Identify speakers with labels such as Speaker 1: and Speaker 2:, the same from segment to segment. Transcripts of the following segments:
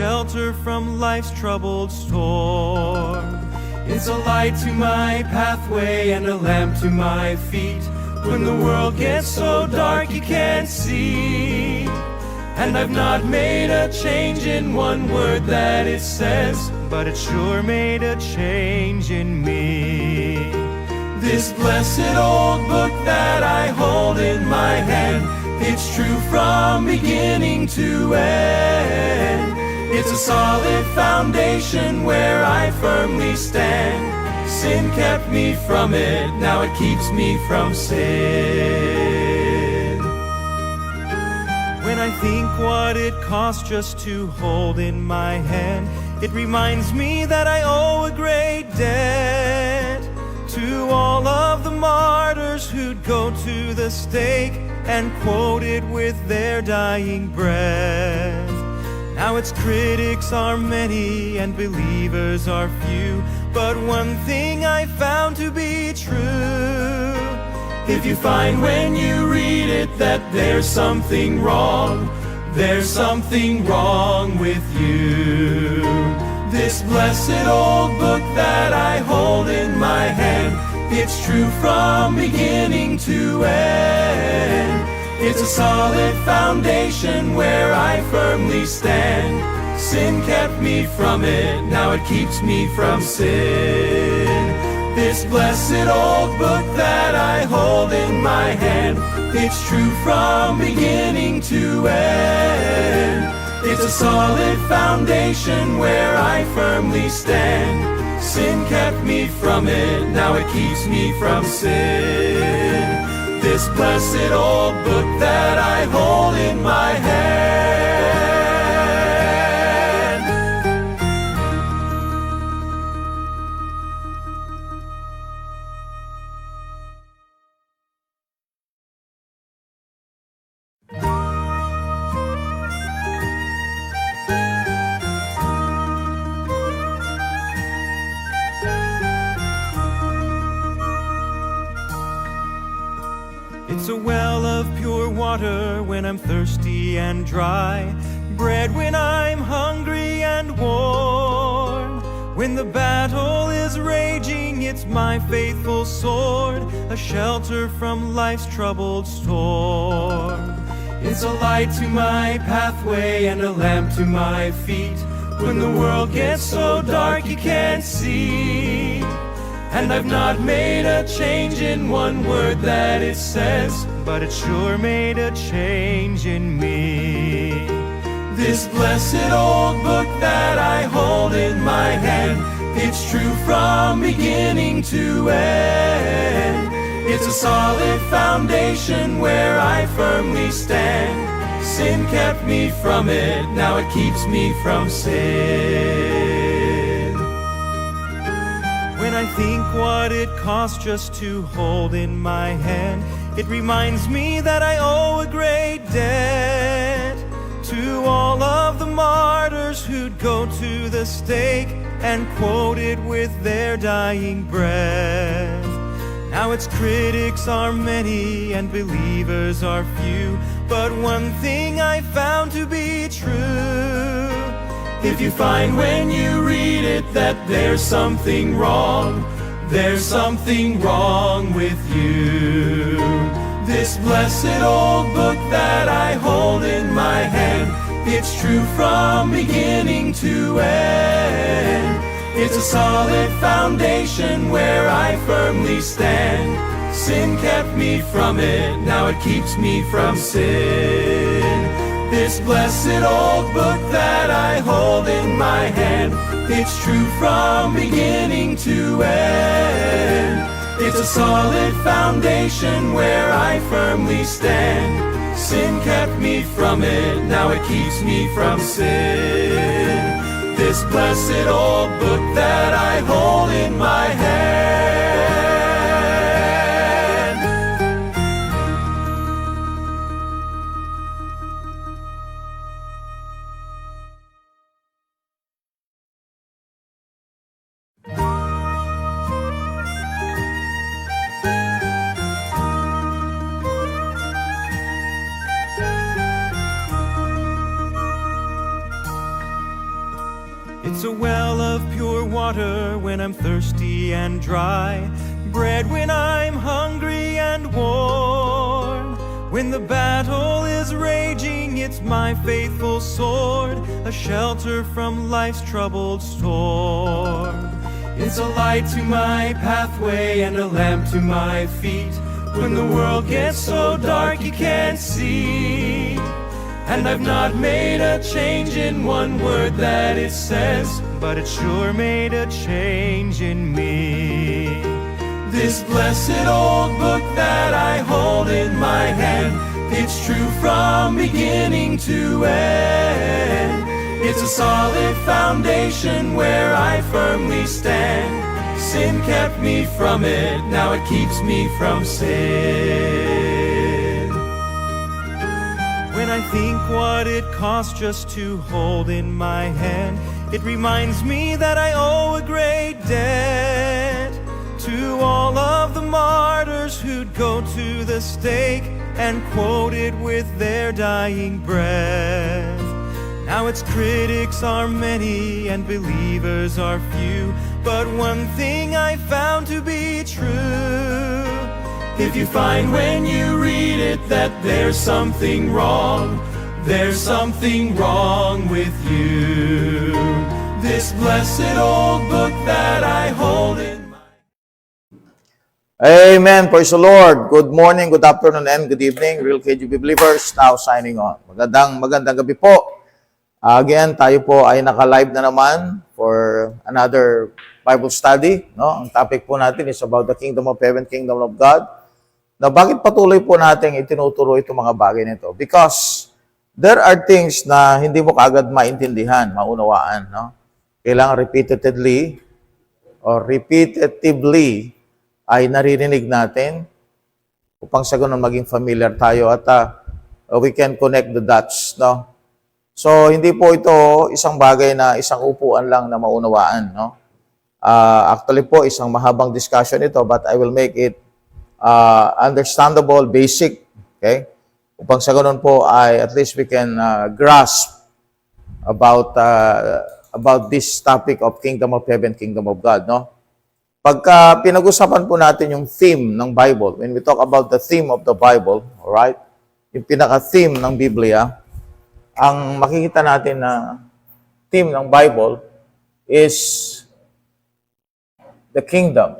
Speaker 1: shelter from life's troubled storm. It's a light to my pathway and a lamp to my feet when the world gets so dark you can't see. And I've not made a change in one word that it says, but it sure made a change in me. This blessed old book that I hold in my hand, it's true from beginning to end. It's a solid foundation where I firmly stand. Sin kept me from it, now it keeps me from sin. When I think what it costs just to hold in my hand, it reminds me that I owe a great debt to all of the martyrs who'd go to the stake and quote it with their dying breath. Now its critics are many and believers are few, but one thing I found to be true: if you find when you read it that there's something wrong, there's something wrong with you. This blessed old book that I hold in my hand, it's true from beginning to end. It's a solid foundation where I firmly stand. Sin kept me from it, now it keeps me from sin. This blessed old book that I hold in my hand, it's true from beginning to end. It's a solid foundation where I firmly stand. Sin kept me from it, now it keeps me from sin. This blessed old book that I hold in my hand. It's a well of pure water when I'm thirsty and dry, bread when I'm hungry and warm. When the battle is raging, it's my faithful sword, a shelter from life's troubled storm. It's a light to my pathway and a lamp to my feet when the world gets so dark you can't see. And I've not made a change in one word that it says, but it sure made a change in me. This blessed old book that I hold in my hand, it's true from beginning to end. It's a solid foundation where I firmly stand. Sin kept me from it, now it keeps me from sin. When I think what it costs just to hold in my hand, it reminds me that I owe a great debt to all of the martyrs who'd go to the stake and quote it with their dying breath. Now its critics are many and believers are few, but one thing I found to be true: if you find when you read it that there's something wrong, there's something wrong with you. This blessed old book that I hold in my hand, it's true from beginning to end. It's a solid foundation where I firmly stand. Sin kept me from it, now it keeps me from sin. This blessed old book that I hold in my hand, it's true from beginning to end. It's a solid foundation where I firmly stand. Sin kept me from it, now it keeps me from sin. This blessed old book that I hold in my hand. It's a well of pure water when I'm thirsty and dry, bread when I'm hungry and warm. When the battle is raging, it's my faithful sword, a shelter from life's troubled storm. It's a light to my pathway and a lamp to my feet when the world gets so dark you can't see. And I've not made a change in one word that it says, but it sure made a change in me. This blessed old book that I hold in my hand, it's true from beginning to end. It's a solid foundation where I firmly stand. Sin kept me from it, now it keeps me from sin. When I think what it costs just to hold in my hand, it reminds me that I owe a great debt to all of the martyrs who'd go to the stake and quote it with their dying breath. Now its critics are many and believers are few, but one thing I found to be true: if you find when you read it that there's something wrong, there's something wrong with you. This blessed old book that I hold in my...
Speaker 2: Amen. Praise the Lord. Good morning, good afternoon, and good evening. Real KGB believers, now signing on. Magandang gabi po. Again, tayo po ay naka-live na naman for another Bible study. No? Ang topic po natin is about the Kingdom of Heaven, Kingdom of God. Na bakit patuloy po natin itinuturo itong mga bagay nito? Because there are things na hindi mo kaagad maintindihan, maunawaan. No? Kailangan repetitively ay naririnig natin upang sa ganun maging familiar tayo at we can connect the dots. No? So, hindi po ito isang bagay na isang upuan lang na maunawaan. No? Actually po, isang mahabang discussion ito, but I will make it understandable, basic, okay? Upang sa ganun po ay at least we can grasp about this topic of Kingdom of Heaven, Kingdom of God, no? Pagka pinag-usapan po natin yung theme ng Bible, when we talk about the theme of the Bible, all right? Yung pinaka-theme ng Biblia, ang makikita natin na theme ng Bible is the kingdom.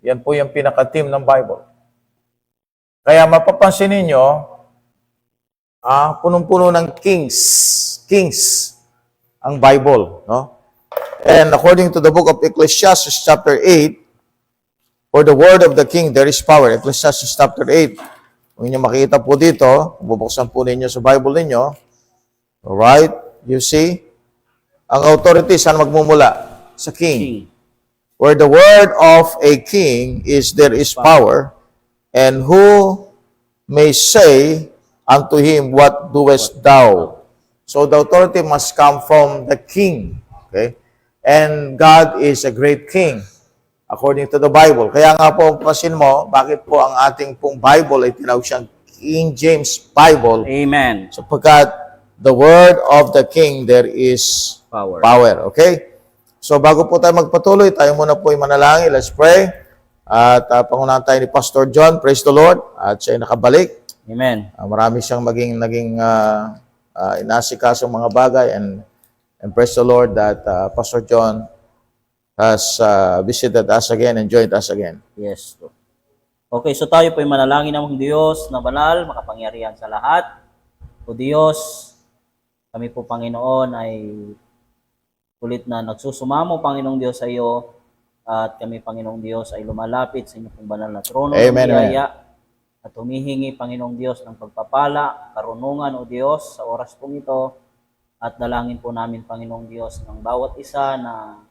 Speaker 2: Yan po yung pinaka-theme ng Bible. Kaya mapapansin ninyo, punong-puno ng kings ang Bible, no? And according to the book of Ecclesiastes chapter 8, for the word of the king there is power. Ecclesiastes chapter 8. Kung inyo makita po dito, bubuksan po ninyo sa Bible ninyo, alright, you see, ang authority saan magmumula? Sa king. Where the word of a king is, there is power. And who may say unto him, what doest thou? So the authority must come from the king. Okay? And God is a great king, according to the Bible. Kaya nga po, pasin mo, bakit po ang ating pong Bible ay tinawag siyang King James Bible?
Speaker 3: Amen.
Speaker 2: Sapagkat the word of the king, there is power. Okay? So bago po tayo magpatuloy, tayo muna po ay manalangin. Let's pray. At pangunahan tayo ni Pastor John. Praise the Lord. At siya ay nakabalik.
Speaker 3: Amen.
Speaker 2: Marami siyang naging inasikaso mga bagay. And praise the Lord that Pastor John has visited us again and joined us again.
Speaker 3: Yes. Okay, so tayo po ay manalangin ng Diyos na banal, makapangyarihan sa lahat. O Diyos, kami po Panginoon ay kulit na nagsusumamo, Panginoong Diyos, sa iyo. At kami, Panginoong Diyos, ay lumalapit sa inyong banal na trono ng biyaya at humihingi, Panginoong Diyos, ng pagpapala, karunungan, O Diyos, sa oras pong ito. At dalangin po namin, Panginoong Diyos, ng bawat isa na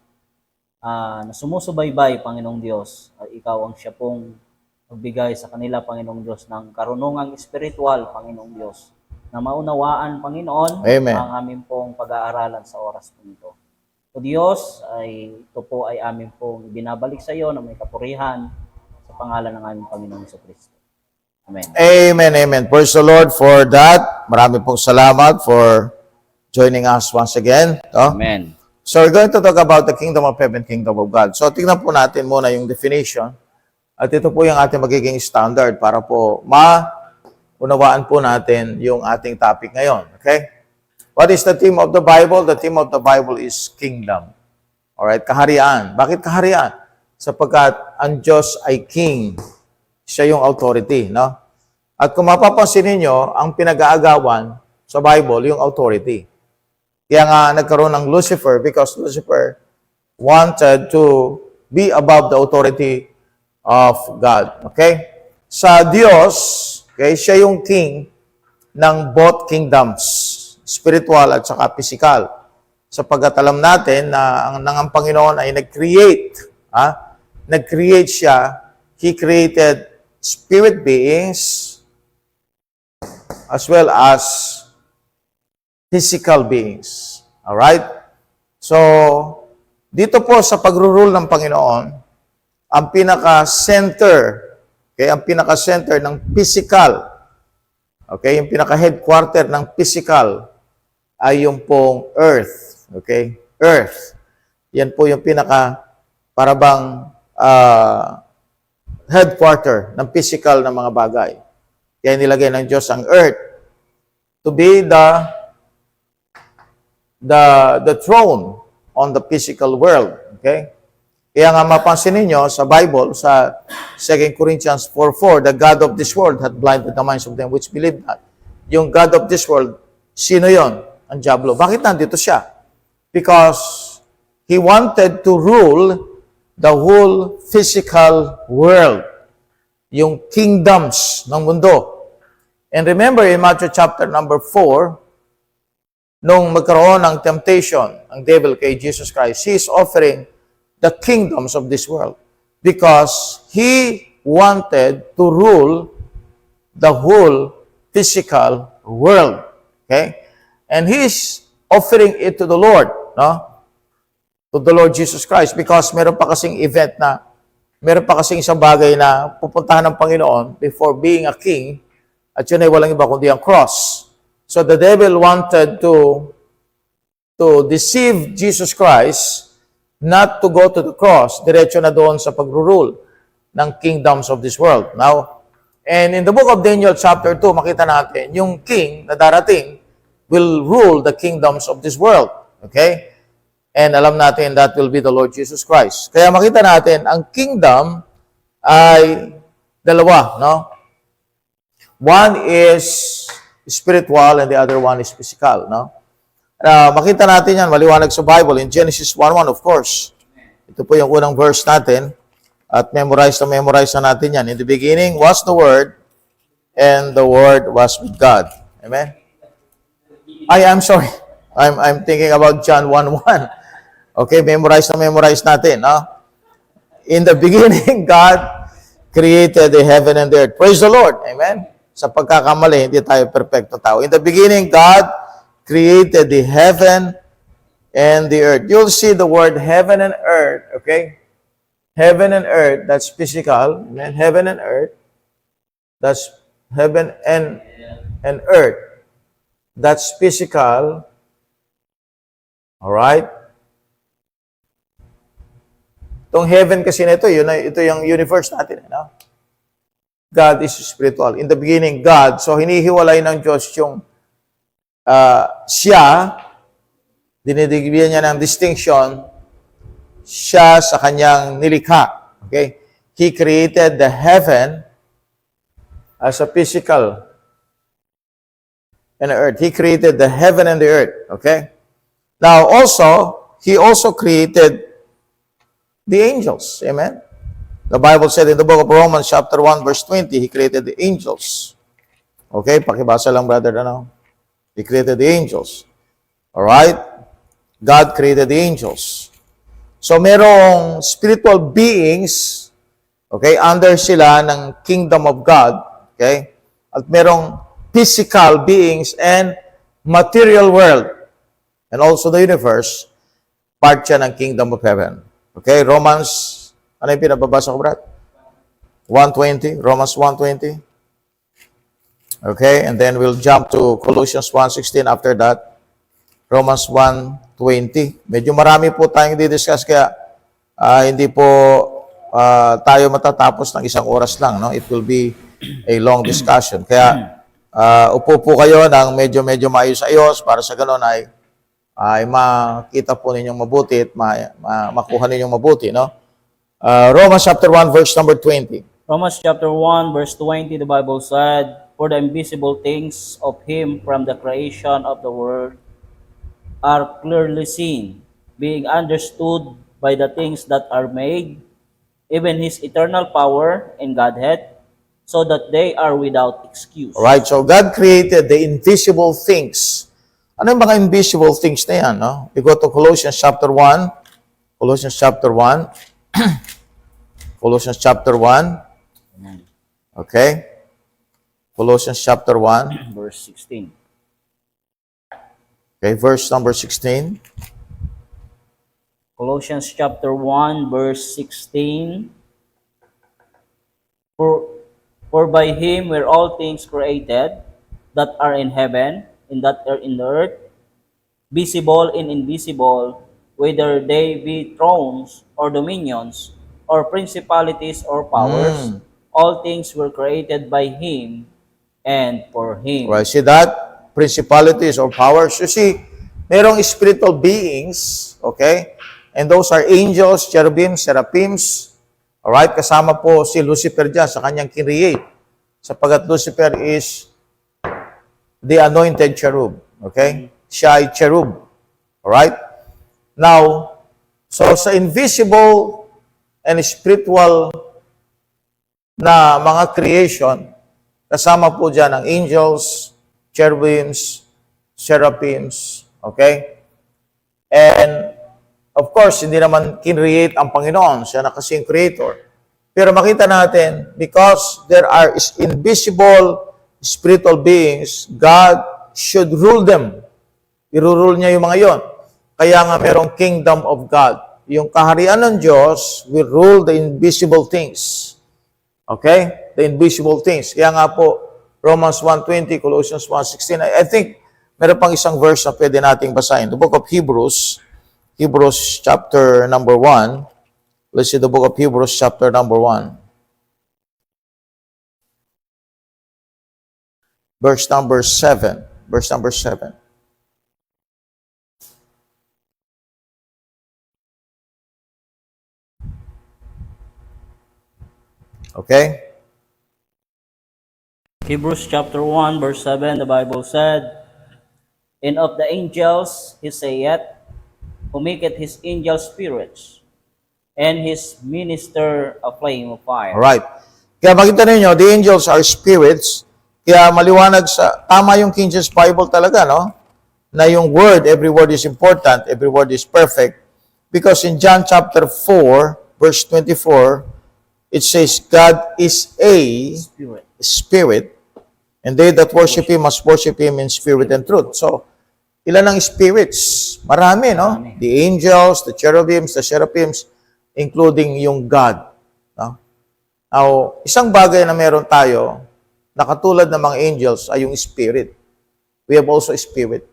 Speaker 3: sumusubaybay, Panginoong Diyos. Ikaw ang siya pong magbigay sa kanila, Panginoong Diyos, ng karunungang espiritual, Panginoong Diyos, na maunawaan, Panginoon,
Speaker 2: Amen.
Speaker 3: ang aming pong pag-aaralan sa oras pong ito. O Diyos, ito po ay amin pong binabalik sa iyo na may kapurihan sa pangalan ng aming Panginoong Kristo. Amen.
Speaker 2: Amen, amen. Praise the Lord for that. Marami pong salamat for joining us once again. No?
Speaker 3: Amen.
Speaker 2: So we're going to talk about the kingdom of heaven, kingdom of God. So tingnan po natin muna yung definition. At ito po yung ating magiging standard para po maunawaan po natin yung ating topic ngayon. Okay? What is the theme of the Bible? The theme of the Bible is kingdom. Alright? Kaharian. Bakit kaharian? Sapagkat ang Diyos ay king. Siya yung authority, no? At kung mapapansin ninyo, ang pinag-aagawan sa Bible, yung authority. Kaya nga nagkaroon ng Lucifer because Lucifer wanted to be above the authority of God. Okay? Sa Diyos, okay, siya yung king ng both kingdoms, spiritual at saka physical. Sapagkat alam natin na ang Panginoon ay nag-create. Nag-create siya. He created spirit beings as well as physical beings. Alright? So, dito po sa pagro-rule ng Panginoon, ang pinaka-center, okay, ang pinaka-center ng physical, okay, yung pinaka-headquarter ng physical ay yung pong earth. Okay? Earth. Yan po yung parabang headquarter ng physical na mga bagay. Kaya nilagay ng Diyos ang earth to be the throne on the physical world. Okay? Kaya nga mapansin ninyo sa Bible, sa 2 Corinthians 4:4, the God of this world had blinded the minds of them which believe not. Yung God of this world, sino yon? Ang diablo. Bakit nandito siya? Because he wanted to rule the whole physical world. Yung kingdoms ng mundo. And remember in Matthew chapter number 4, nung magkaroon ng temptation, ang devil kay Jesus Christ, he is offering the kingdoms of this world because he wanted to rule the whole physical world. Okay? And he is offering it to the Lord, no? To the Lord Jesus Christ because meron pa kasing event na meron pa kasing isang bagay na pupuntahan ng Panginoon before being a king at yun ay walang iba kundi ang cross. So the devil wanted to deceive Jesus Christ not to go to the cross, diretso na doon sa pag-rule ng kingdoms of this world. Now, and in the book of Daniel chapter 2, makita natin, yung king na darating will rule the kingdoms of this world. Okay? And alam natin that will be the Lord Jesus Christ. Kaya makita natin, ang kingdom ay dalawa, no? One is spiritual and the other one is physical, no? Makita natin yan, maliwanag sa Bible, in Genesis 1:1, of course. Ito po yung unang verse natin, at memorize na natin yan. In the beginning was the Word, and the Word was with God. Amen? I'm sorry. I'm thinking about John 1:1. Okay, memorize natin, no? In the beginning, God created the heaven and the earth. Praise the Lord. Amen? Sa pagkakamali, hindi tayo perfecto tao. In the beginning, God created the heaven and the earth. You'll see the word heaven and earth, okay? Heaven and earth, that's physical. Amen? Heaven and earth, that's heaven and earth. That's physical. All right? Itong heaven kasi na ito yung universe natin. No? God is spiritual. In the beginning, God. So, hinihiwalay ng Diyos yung siya, dinidigyan niya ng distinction, siya sa kanyang nilikha. Okay? He created the heaven as a physical and the earth. He created the heaven and the earth. Okay? Now, He also created the angels. Amen? The Bible said in the book of Romans chapter 1 verse 20, He created the angels. Okay? Pakibasa lang, brother. He created the angels. Alright? God created the angels. So, merong spiritual beings, okay, under sila ng kingdom of God. Okay? At merong physical beings and material world. And also the universe, part siya ng kingdom of heaven. Okay, Romans, ano yung pinababasa ko, Brad? 1:20, Romans 1:20. Okay, and then we'll jump to Colossians 1:16 after that. Romans 1:20. Medyo marami po tayong di-discuss kaya hindi po tayo matatapos ng isang oras lang, no? It will be a long discussion. Kaya upo po kayo ng medyo maayos-ayos para sa ganun ay makita po ninyong mabuti at makuha ninyong mabuti, no? Romans chapter 1 verse number 20.
Speaker 3: Romans chapter 1, verse 20, the Bible said, "For the invisible things of Him from the creation of the world are clearly seen, being understood by the things that are made, even His eternal power and Godhead, so that they are without excuse."
Speaker 2: Alright, so God created the invisible things. Ano yung mga invisible things na yan, no? We go to Colossians chapter 1. Colossians chapter 1. Colossians chapter 1. Okay? Colossians chapter 1.
Speaker 3: Verse 16.
Speaker 2: Okay, verse number 16.
Speaker 3: Colossians chapter 1, verse 16. For by Him were all things created, that are in heaven, and that are in the earth, visible and invisible, whether they be thrones, or dominions, or principalities, or powers. All things were created by Him, and for Him.
Speaker 2: Right, see that? Principalities or powers. You see, merong spiritual beings, okay? And those are angels, cherubim, seraphims. Alright, kasama po si Lucifer dyan sa kanyang create. Sapagat Lucifer is the anointed cherub. Okay? Siya ay cherub. Alright? Now, so sa invisible and spiritual na mga creation, kasama po dyan ang angels, cherubims, seraphims, okay? And, of course, hindi naman kinreate ang Panginoon, siya na kasing creator. Pero makita natin, because there are invisible spiritual beings, God should rule them. Irurule niya yung mga yon. Kaya nga merong kingdom of God. Yung kaharian ng Diyos will rule the invisible things. Okay? The invisible things. Kaya nga po, Romans 1:20, Colossians 1:16. I think meron pang isang verse na pwede nating basahin. The book of Hebrews, Hebrews chapter number 1. Let's see the book of Hebrews chapter number 1. Verse number 7. Verse number 7. Okay?
Speaker 3: Hebrews chapter 1, verse 7, the Bible said, "And of the angels He saith, who maketh His angels spirits, and His minister a flame of fire."
Speaker 2: Alright. Kaya makita ninyo, the angels are spirits. Kaya maliwanag sa, tama yung King James Bible talaga, no? Na yung word, every word is important, every word is perfect. Because in John chapter 4, verse 24, it says, God is a spirit, and they that worship Him must worship Him in spirit and truth. So, ilan ang spirits? Marami, no?
Speaker 3: Marami.
Speaker 2: The angels, the cherubims, the seraphims, including yung God. No? Now, isang bagay na meron tayo, na katulad ng mga angels, ay yung spirit. We have also spirit.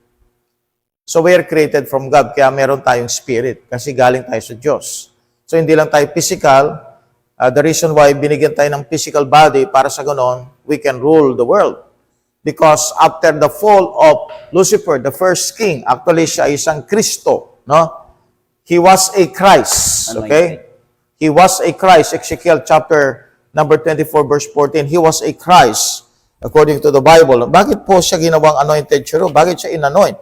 Speaker 2: So, we are created from God, kaya meron tayong spirit, kasi galing tayo sa Diyos. So, hindi lang tayo physical. The reason why binigyan tayo ng physical body, para sa ganon, we can rule the world. Because after the fall of Lucifer, the first king, actually siya ay isang Kristo, no? He was a Christ, okay? He was a Christ. Ezekiel chapter number 24, verse 14, he was a Christ, according to the Bible. Bakit po siya ginawang anointed cherub? Bakit siya inanoint?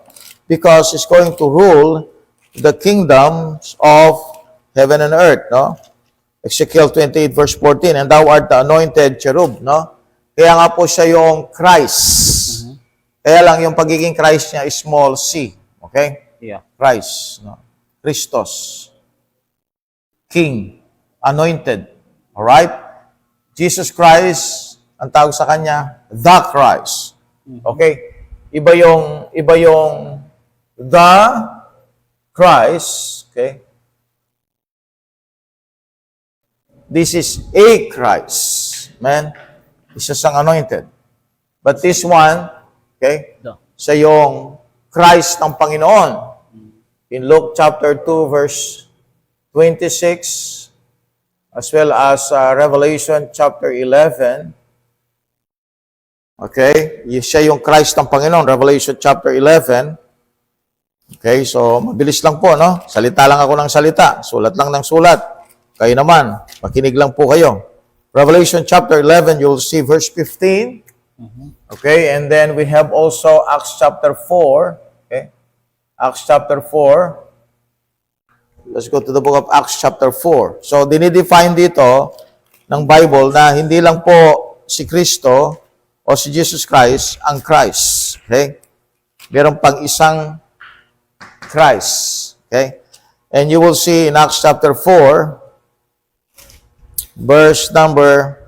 Speaker 2: Because he's going to rule the kingdoms of heaven and earth, no? Ezekiel 28 verse 14, and thou art the anointed cherub, no? Kaya nga po siya yung Christ. Kaya lang yung pagiging Christ niya is small c, okay?
Speaker 3: Yeah.
Speaker 2: Christ, no? Christos. King, anointed. Alright? Jesus Christ, ang tawag sa kanya, the Christ. Okay? Iba yung the Christ, okay? This is a Christ. Man, isa siyang anointed. But this one, okay,
Speaker 3: No.
Speaker 2: siya yung Christ ng Panginoon. In Luke chapter 2 verse 26, as well as Revelation chapter 11. Okay, siya yung Christ ng Panginoon, Revelation chapter 11. Okay, so mabilis lang po, no? Salita lang ako ng salita, sulat lang ng sulat. Kayo naman, makinig lang po kayo. Revelation chapter 11, you'll see verse 15. Okay, and then we have also Acts chapter 4. Okay, Acts chapter 4. Let's go to the book of Acts chapter 4. So, dinidefine dito ng Bible na hindi lang po si Kristo o si Jesus Christ ang Christ. Okay? Meron pang isang Christ. Okay? And you will see in Acts chapter 4, verse number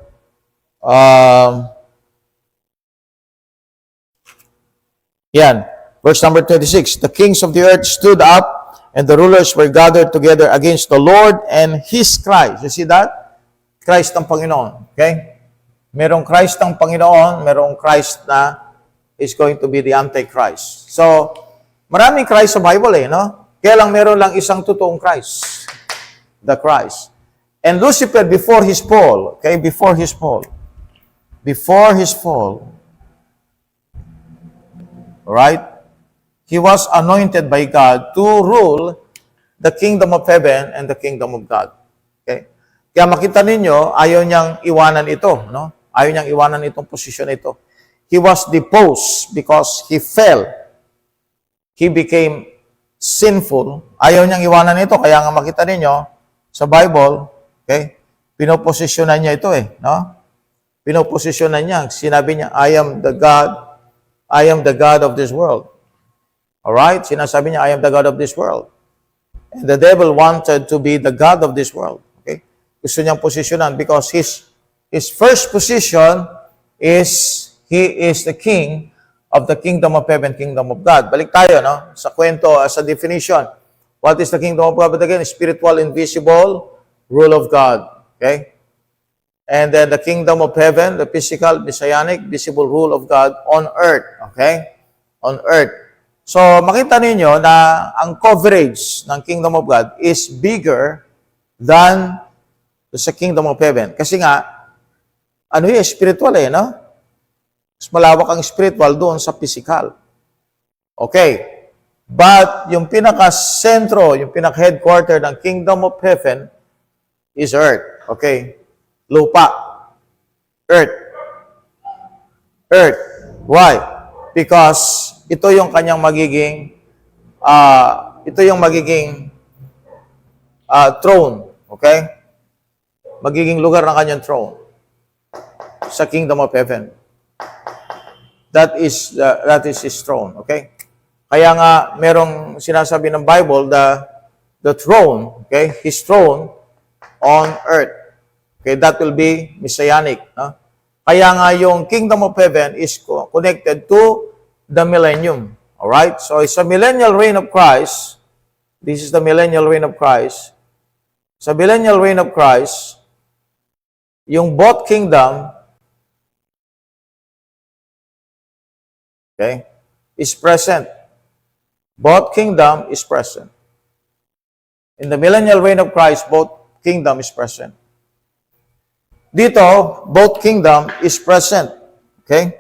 Speaker 2: verse number 26. The kings of the earth stood up, and the rulers were gathered together against the Lord and His Christ. You see that? Christ ng Panginoon. Okay? Merong Christ ng Panginoon, merong Christ na is going to be the Antichrist. So, maraming Christ sa Bible no? Kaya lang meron lang isang totoong Christ. The Christ. And Lucifer, before his fall, okay? Before his fall, alright? He was anointed by God to rule the kingdom of heaven and the kingdom of God. Okay? Kaya makita ninyo, ayaw niyang iwanan ito, no? Ayaw niyang iwanan itong posisyon ito. He was deposed because he fell. He became sinful. Ayaw niyang iwanan ito, kaya nga makita ninyo sa Bible, okay? Pinoposisyonan niya ito no? Pinoposisyonan niya. Sinabi niya, I am the God of this world. Alright? Sinasabi niya, I am the God of this world. And the devil wanted to be the God of this world. Okay? Gusto niyang posisyonan because his first position is, he is the king of the kingdom of heaven, kingdom of God. Balik tayo, no? Sa kwento, sa definition. What is the kingdom of God? But again, spiritual, invisible, rule of God. Okay? And then the kingdom of heaven, the physical, messianic, visible rule of God on earth. Okay? On earth. So, makita ninyo na ang coverage ng kingdom of God is bigger than sa kingdom of heaven. Kasi nga, ano spiritual no? Mas malawak ang spiritual doon sa physical. Okay. But, yung pinaka-sentro, yung pinaka-headquarter ng kingdom of heaven is earth. Okay. Lupa. Earth. Earth. Why? Because ito yung kanyang magiging throne, okay? Magiging lugar ng kanyang throne sa kingdom of heaven. That is his throne, okay? Kaya nga merong sinasabi ng Bible the throne, okay? His throne on earth. Okay, that will be messianic, no? Kaya nga yung kingdom of heaven is connected to the millennium. Alright? So, it's a millennial reign of Christ. This is the millennial reign of Christ. Sa millennial reign of Christ, yung both kingdom, okay, is present. Both kingdom is present. In the millennial reign of Christ, both kingdom is present. Dito, both kingdom is present. Okay?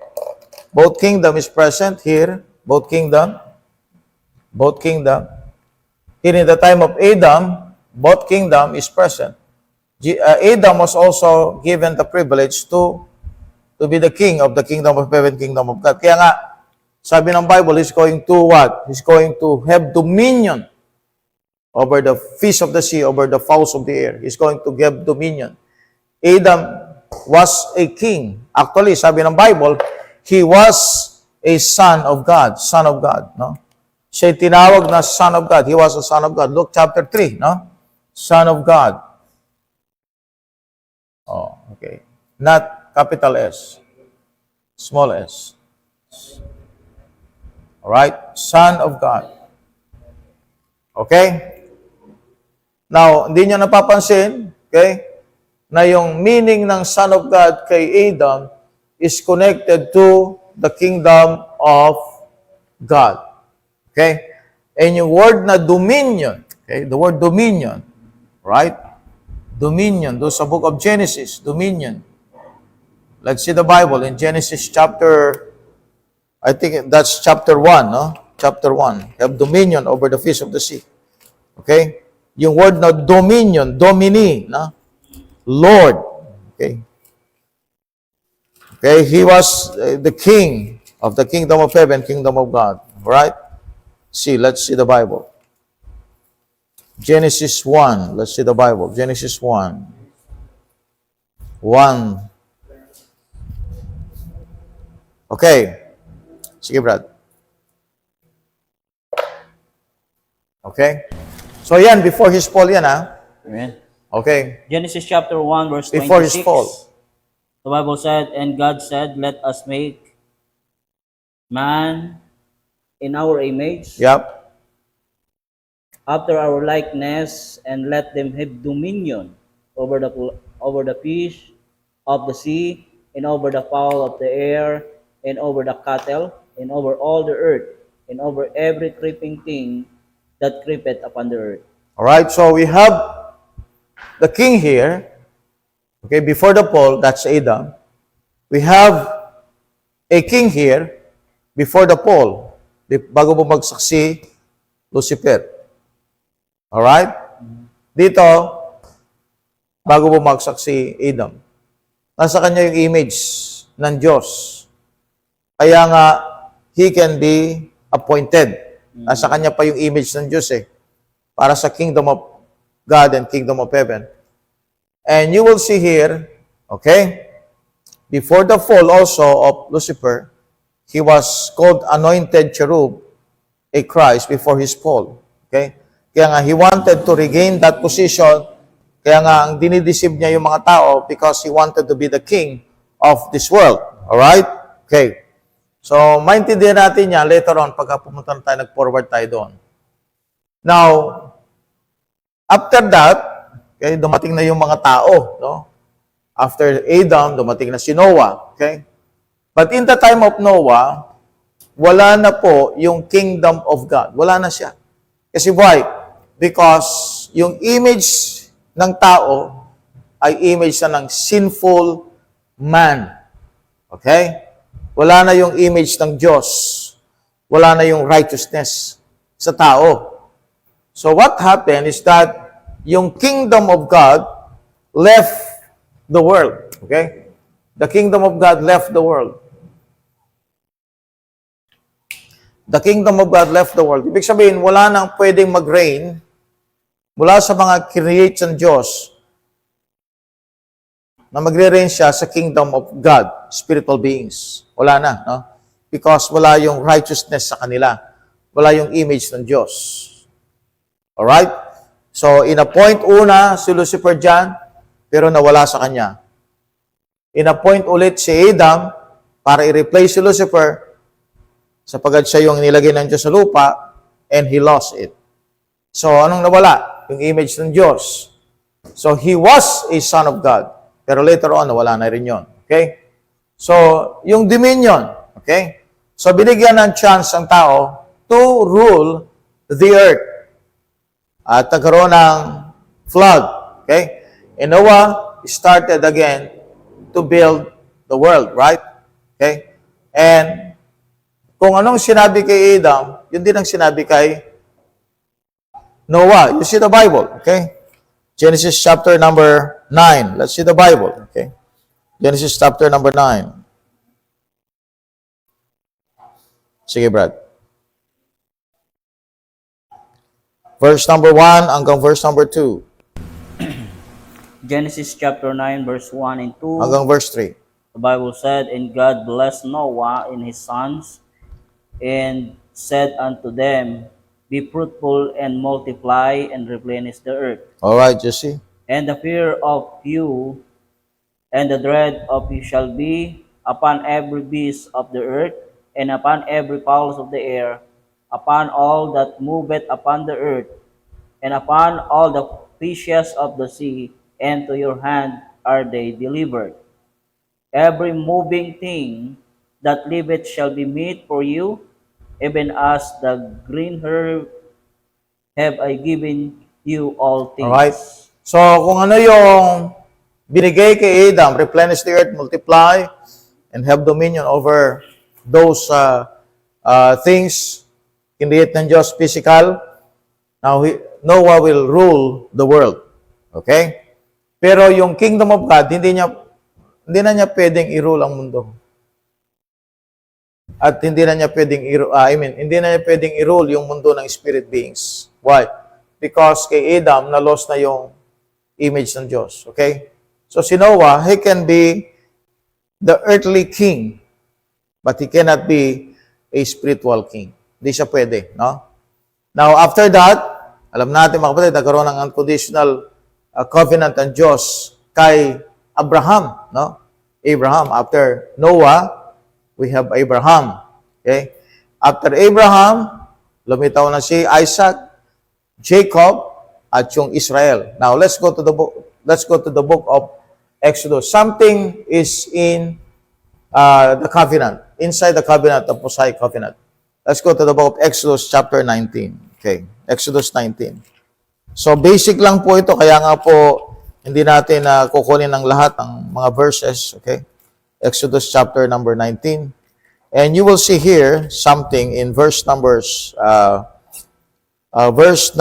Speaker 2: Both kingdom is present here. Both kingdom. Both kingdom. Here in the time of Adam, both kingdom is present. Adam was also given the privilege to be the king of the kingdom of heaven, kingdom of God. Kaya nga, sabi ng Bible, he's going to what? He's going to have dominion over the fish of the sea, over the fowls of the air. He's going to give dominion. Adam was a king. Actually, sabi ng Bible, he was a son of God. Son of God, no? Siya tinawag na son of God. He was a son of God. Luke chapter 3, no? Son of God. Oh, okay. Not capital S. Small s. Alright? Son of God. Okay? Now, hindi nyo napapansin, okay, na yung meaning ng Son of God kay Adam is connected to the kingdom of God. Okay? And yung word na dominion, okay? The word dominion, right? Dominion, doon sa book of Genesis, dominion. Let's see the Bible in Genesis chapter, I think that's chapter 1, no? Chapter 1. Have dominion over the fish of the sea. Okay? Yung word na dominion, domini, no? Lord. Okay? Okay, he was the king of the kingdom of heaven, kingdom of God. Right? Let's see the Bible. Genesis 1. Let's see the Bible. Genesis 1. 1. Okay. Sige, Brad. Okay? So yan, before his fall yan, ha?
Speaker 3: Amen.
Speaker 2: Okay.
Speaker 3: Genesis chapter 1, verse 26.
Speaker 2: Before his fall.
Speaker 3: The Bible said, "And God said, let us make man in our image,
Speaker 2: Yep.
Speaker 3: after our likeness, and let them have dominion over the fish of the sea, and over the fowl of the air, and over the cattle, and over all the earth, and over every creeping thing that creepeth upon the earth."
Speaker 2: All right, so we have the king here. Okay, before the fall, that's Adam. We have a king here before the fall, bago bumagsak si Lucifer. All right? Dito, bago bumagsak si Adam, nasa kanya yung image ng Diyos. Kaya nga, he can be appointed. Nasa kanya pa yung image ng Diyos para sa kingdom of God and kingdom of heaven. And you will see here, okay, before the fall also of Lucifer, he was called anointed cherub, a Christ before his fall. Okay? Kaya nga, he wanted to regain that position. Kaya nga, ang dinideceive niya yung mga tao because he wanted to be the king of this world. Alright? Okay. So, maintindihan natin yan later on pagka pumunta na tayo, nag-forward tayo doon. Now, after that, okay, dumating na yung mga tao, no? After Adam, dumating na si Noah, okay? But in the time of Noah, wala na po yung kingdom of God. Wala na siya. Kasi why? Because yung image ng tao ay image na ng sinful man. Okay? Wala na yung image ng Diyos. Wala na yung righteousness sa tao. So what happened is that yung kingdom of God left the world. Okay? The kingdom of God left the world. The kingdom of God left the world. Ibig sabihin, wala nang pwedeng mag-reign mula sa mga create ng Diyos na magre-reign siya sa kingdom of God, spiritual beings. Wala na, no? Because wala yung righteousness sa kanila. Wala yung image ng Diyos. Alright? So, in-appoint una si Lucifer dyan, pero nawala sa kanya. In-appoint ulit si Adam para i-replace si Lucifer sapagkat siya yung nilagay ng Diyos sa lupa and he lost it. So, anong nawala? Yung image ng Diyos. So, he was a son of God. Pero later on, nawala na rin yun. Okay? So, yung dominion. Okay? So, binigyan ng chance ang tao to rule the earth. At nagkaroon ng flood. Okay? And Noah started again to build the world, right? Okay? And kung anong sinabi kay Adam, yun din ang sinabi kay Noah. You see the Bible, okay? Genesis chapter number 9. Let's see the Bible, okay? Genesis chapter number 9. Sige, Brad. Verse number 1 hanggang verse number 2.
Speaker 3: Genesis chapter 9, verse 1 and 2.
Speaker 2: Hanggang verse 3.
Speaker 3: The Bible said, "And God blessed Noah and his sons, and said unto them, Be fruitful and multiply and replenish the earth.
Speaker 2: All right, Jesse.
Speaker 3: And the fear of you and the dread of you shall be upon every beast of the earth, and upon every fowl of the air, upon all that moveth upon the earth, and upon all the fishes of the sea, and to your hand are they delivered. Every moving thing that liveth shall be meat for you, even as the green herb have I given you all things.
Speaker 2: Alright? So, kung ano yung binigay kay Adam, replenish the earth, multiply, and have dominion over those things, kinriit ng Diyos physical. Now, Noah will rule the world. Okay? Pero yung kingdom of God, hindi na niya pwedeng i-rule ang mundo. At hindi na niya pwedeng hindi na niya pwedeng i-rule yung mundo ng spirit beings. Why? Because kay Adam, na-lost na yung image ng Diyos. Okay? So si Noah, he can be the earthly king, but he cannot be a spiritual king. Hindi siya pwede, no? Now, after that, alam natin mga kapatid, nagkaroon ng unconditional covenant ng Diyos kay Abraham, no? Abraham. After Noah, we have Abraham. Okay? After Abraham, lumitaw na si Isaac, Jacob, at yung Israel. Now, let's go to the book of Exodus. Something is in the covenant, inside the covenant, the Mosaic covenant. Let's go to the book of Exodus chapter 19. Okay, Exodus 19. So, basic lang po ito, kaya nga po, hindi natin kukunin ng lahat ng mga verses. Okay? Exodus chapter number 19. And you will see here something in verse number 6. Verse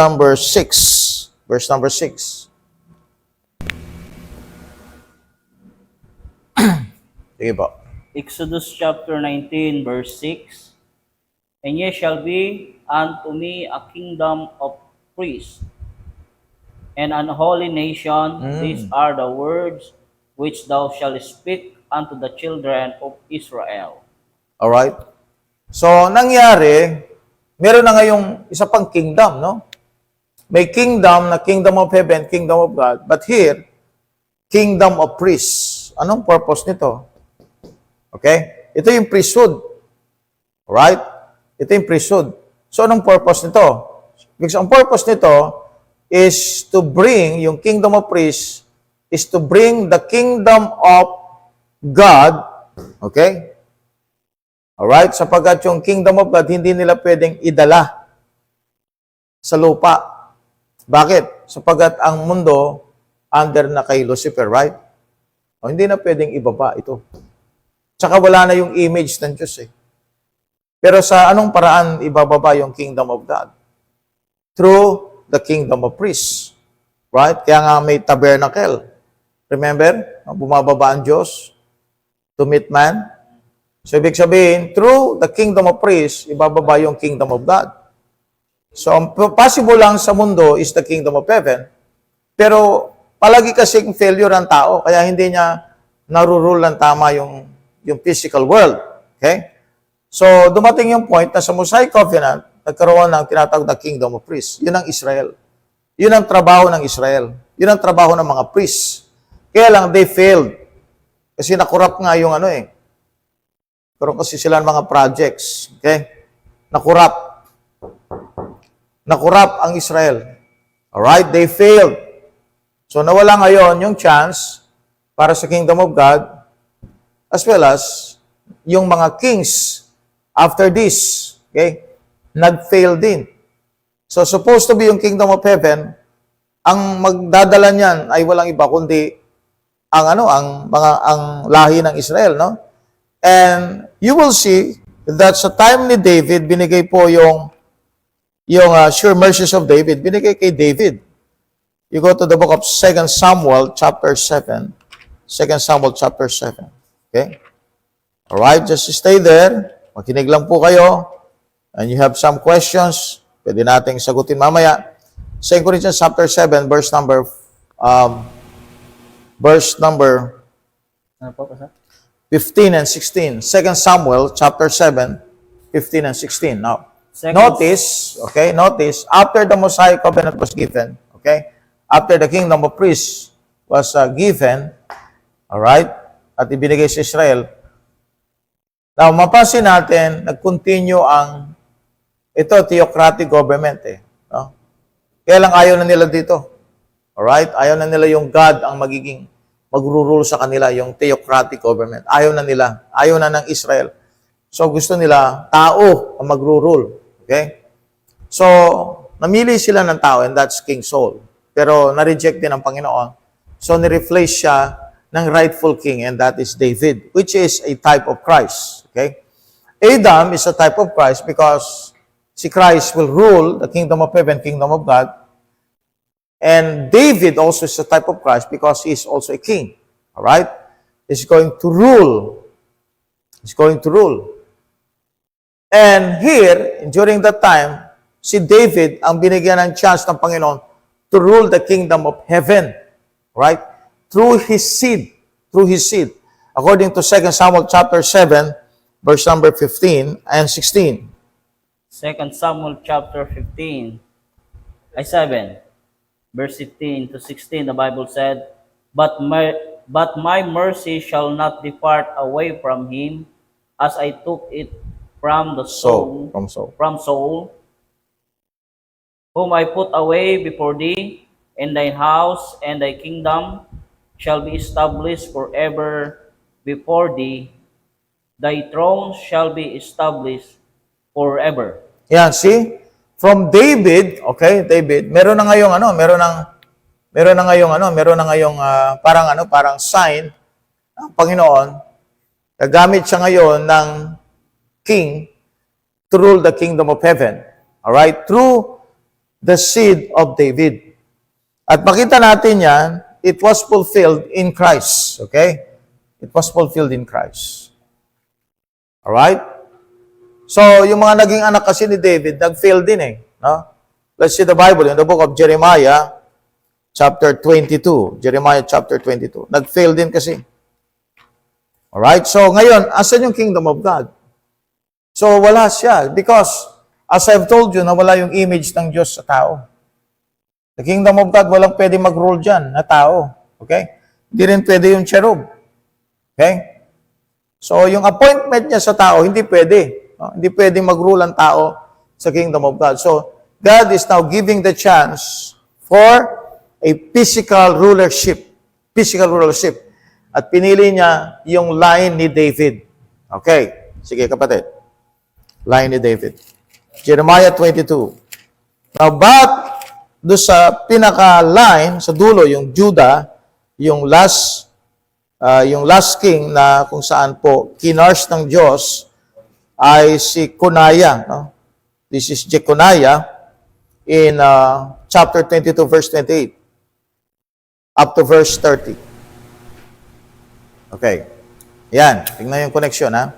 Speaker 2: number 6. Sige po.
Speaker 3: Exodus chapter 19, verse 6. And ye shall be unto me a kingdom of priests, and an holy nation. These are the words which thou shalt speak unto the children of Israel.
Speaker 2: Alright? So, nangyari, meron na ngayong isa pang kingdom, no? May kingdom na kingdom of heaven, kingdom of God. But here, kingdom of priests. Anong purpose nito? Okay? Ito yung priesthood. Alright? Ito yung priesthood. So, anong purpose nito? Because ang purpose nito is to bring, yung kingdom of priests, is to bring the kingdom of God, okay? Alright? Sapagkat yung kingdom of God, hindi nila pwedeng idala sa lupa. Bakit? Sapagkat ang mundo, under na kay Lucifer, right? O, hindi na pwedeng ibaba ito. Tsaka wala na yung image ng Diyos eh. Pero sa anong paraan ibababa yung kingdom of God? Through the kingdom of priests. Right? Kaya nga may tabernacle. Remember? Bumababa ang Diyos to meet man. So, ibig sabihin, through the kingdom of priests, ibababa yung kingdom of God. So, ang possible lang sa mundo is the kingdom of heaven. Pero, palagi kasing failure ang tao, kaya hindi niya narurule ng tama yung physical world. Okay? So, dumating yung point na sa Mosaic Covenant, nagkaroon ng tinatawag na kingdom of priests. Yun ang Israel. Yun ang trabaho ng Israel. Yun ang trabaho ng mga priests. Kaya lang, they failed. Kasi nakurap nga yung Karoon kasi sila ng mga projects. Okay? Nakurap ang Israel. Alright? They failed. So, nawala ngayon yung chance para sa kingdom of God as well as yung mga kings after this. Okay? Nag-fail din. So, supposed to be yung kingdom of heaven, ang magdadala niyan ay walang iba kundi ang lahi ng Israel, no? And you will see that sa time ni David, binigay po yung sure mercies of David, binigay kay David. You go to the book of 2 Samuel chapter 7. 2 Samuel chapter 7. Okay? Alright, just stay there. Makinig lang po kayo. And you have some questions, pwede nating sagutin mamaya. 2 Corinthians chapter 7, verse number
Speaker 3: Ano po, Pastor?
Speaker 2: 15 and 16. 2 Samuel chapter 7, 15 and 16. Now, notice, after the Mosaic covenant was given, okay, after the kingdom of priests was given, alright, at ibinigay sa Israel, now, mapasin natin, nag-continue theocratic government eh. No? Kaya lang ayaw na nila dito. Alright? Ayaw na nila yung God ang magro-rule sa kanila, yung theocratic government. Ayaw na nila. Ayaw na ng Israel. So gusto nila tao ang magro-rule. Okay? So, namili sila ng tao and that's King Saul. Pero na-reject din ng Panginoon. So, ni-replace siya ng rightful king and that is David, which is a type of Christ. Okay? Adam is a type of Christ because si Christ will rule the kingdom of heaven, kingdom of God. And David also is a type of Christ because he is also a king. Alright? He's going to rule. He's going to rule. And here, during that time, si David ang binigyan ng chance ng Panginoon to rule the kingdom of heaven. Right? Through his seed. Through his seed. According to 2 Samuel chapter 7, verse number 15 and 16.
Speaker 3: 2 Samuel chapter 7, verse 15 to 16, the Bible said, But my mercy shall not depart away from him, as I took it from the soul, from Saul, whom I put away before thee, and thine house and thy kingdom shall be established forever before thee. Thy throne shall be established forever.
Speaker 2: Yan, see? From David, okay, David, meron na ngayong parang sign ng Panginoon. Gagamit siya ngayon ng king to rule the kingdom of heaven. All right? Through the seed of David. At makita natin yan, it was fulfilled in Christ. Okay? It was fulfilled in Christ. All right? So, yung mga naging anak kasi ni David, nag-fail din eh. No? Let's see the Bible in the book of Jeremiah, chapter 22. Jeremiah chapter 22. Nag-fail din kasi. Alright? So, ngayon, asan yung kingdom of God? So, wala siya. Because, as I've told you, nawala yung image ng Diyos sa tao. The kingdom of God, walang pwede mag-rule dyan na tao. Okay? Hindi rin pwede yung cherub. Okay? So, yung appointment niya sa tao, hindi pwede. No? Hindi pwede mag-rule ang tao sa kingdom of God. So, God is now giving the chance for a physical rulership. Physical rulership. At pinili niya yung line ni David. Okay. Sige, kapatid. Line ni David. Jeremiah 22. Now, but doon sa pinaka-line, sa dulo, yung Judah, yung last king na kung saan po kinars ng Diyos ay si Coniah. No? This is Jeconiah in chapter 22, verse 28 up to verse 30. Okay. Yan. Tingnan yung connection, ha?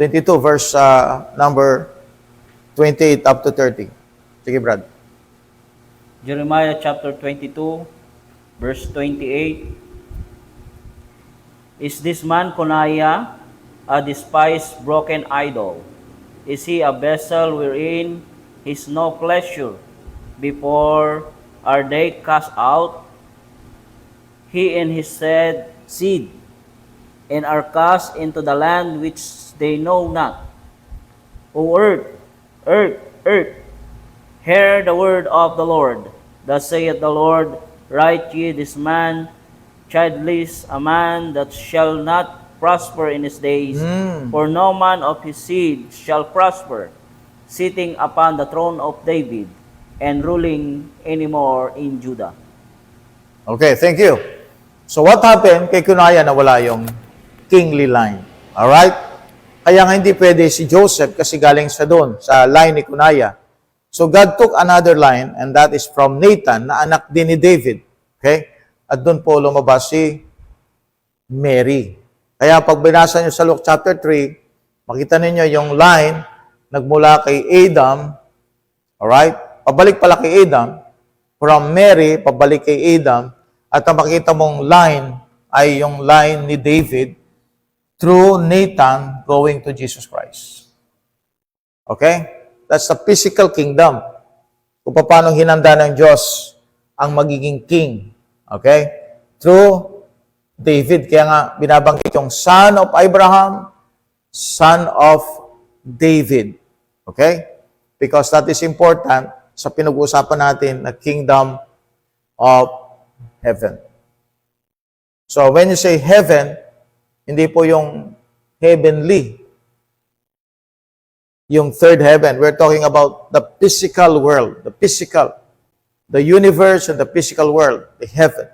Speaker 2: 22, verse number 28 up to 30. Sige, Brad.
Speaker 3: Jeremiah chapter 22, verse 28. Is this man Coniah a despised broken idol? Is he a vessel wherein is no pleasure? Before are they cast out? He and his seed, and are cast into the land which they know not. O earth, earth, earth, hear the word of the Lord. Thus saith the Lord, write ye this man, childless, a man that shall not prosper in his days, for no man of his seed shall prosper, sitting upon the throne of David, and ruling anymore in Judah.
Speaker 2: Okay, thank you. So what happened kay Coniah na wala yung kingly line? Alright? Kaya nga hindi pwede si Joseph kasi galing sa doon, sa line ni Coniah. So God took another line and that is from Nathan na anak din ni David. Okay? At doon po lumabas si Mary. Kaya pag binasa nyo sa Luke chapter 3, makita ninyo yung line nagmula kay Adam, alright? Pabalik pala kay Adam, from Mary, pabalik kay Adam, at ang makita mong line ay yung line ni David through Nathan going to Jesus Christ. Okay? That's the physical kingdom. Kung paano hinanda ng Diyos ang magiging king. Okay? Through David. Kaya nga binabanggit yung son of Abraham, son of David. Okay? Because that is important sa pinag-uusapan natin na kingdom of heaven. So when you say heaven, hindi po yung heavenly. yung third heaven. We're talking about the physical world, the universe and the physical world, the heaven.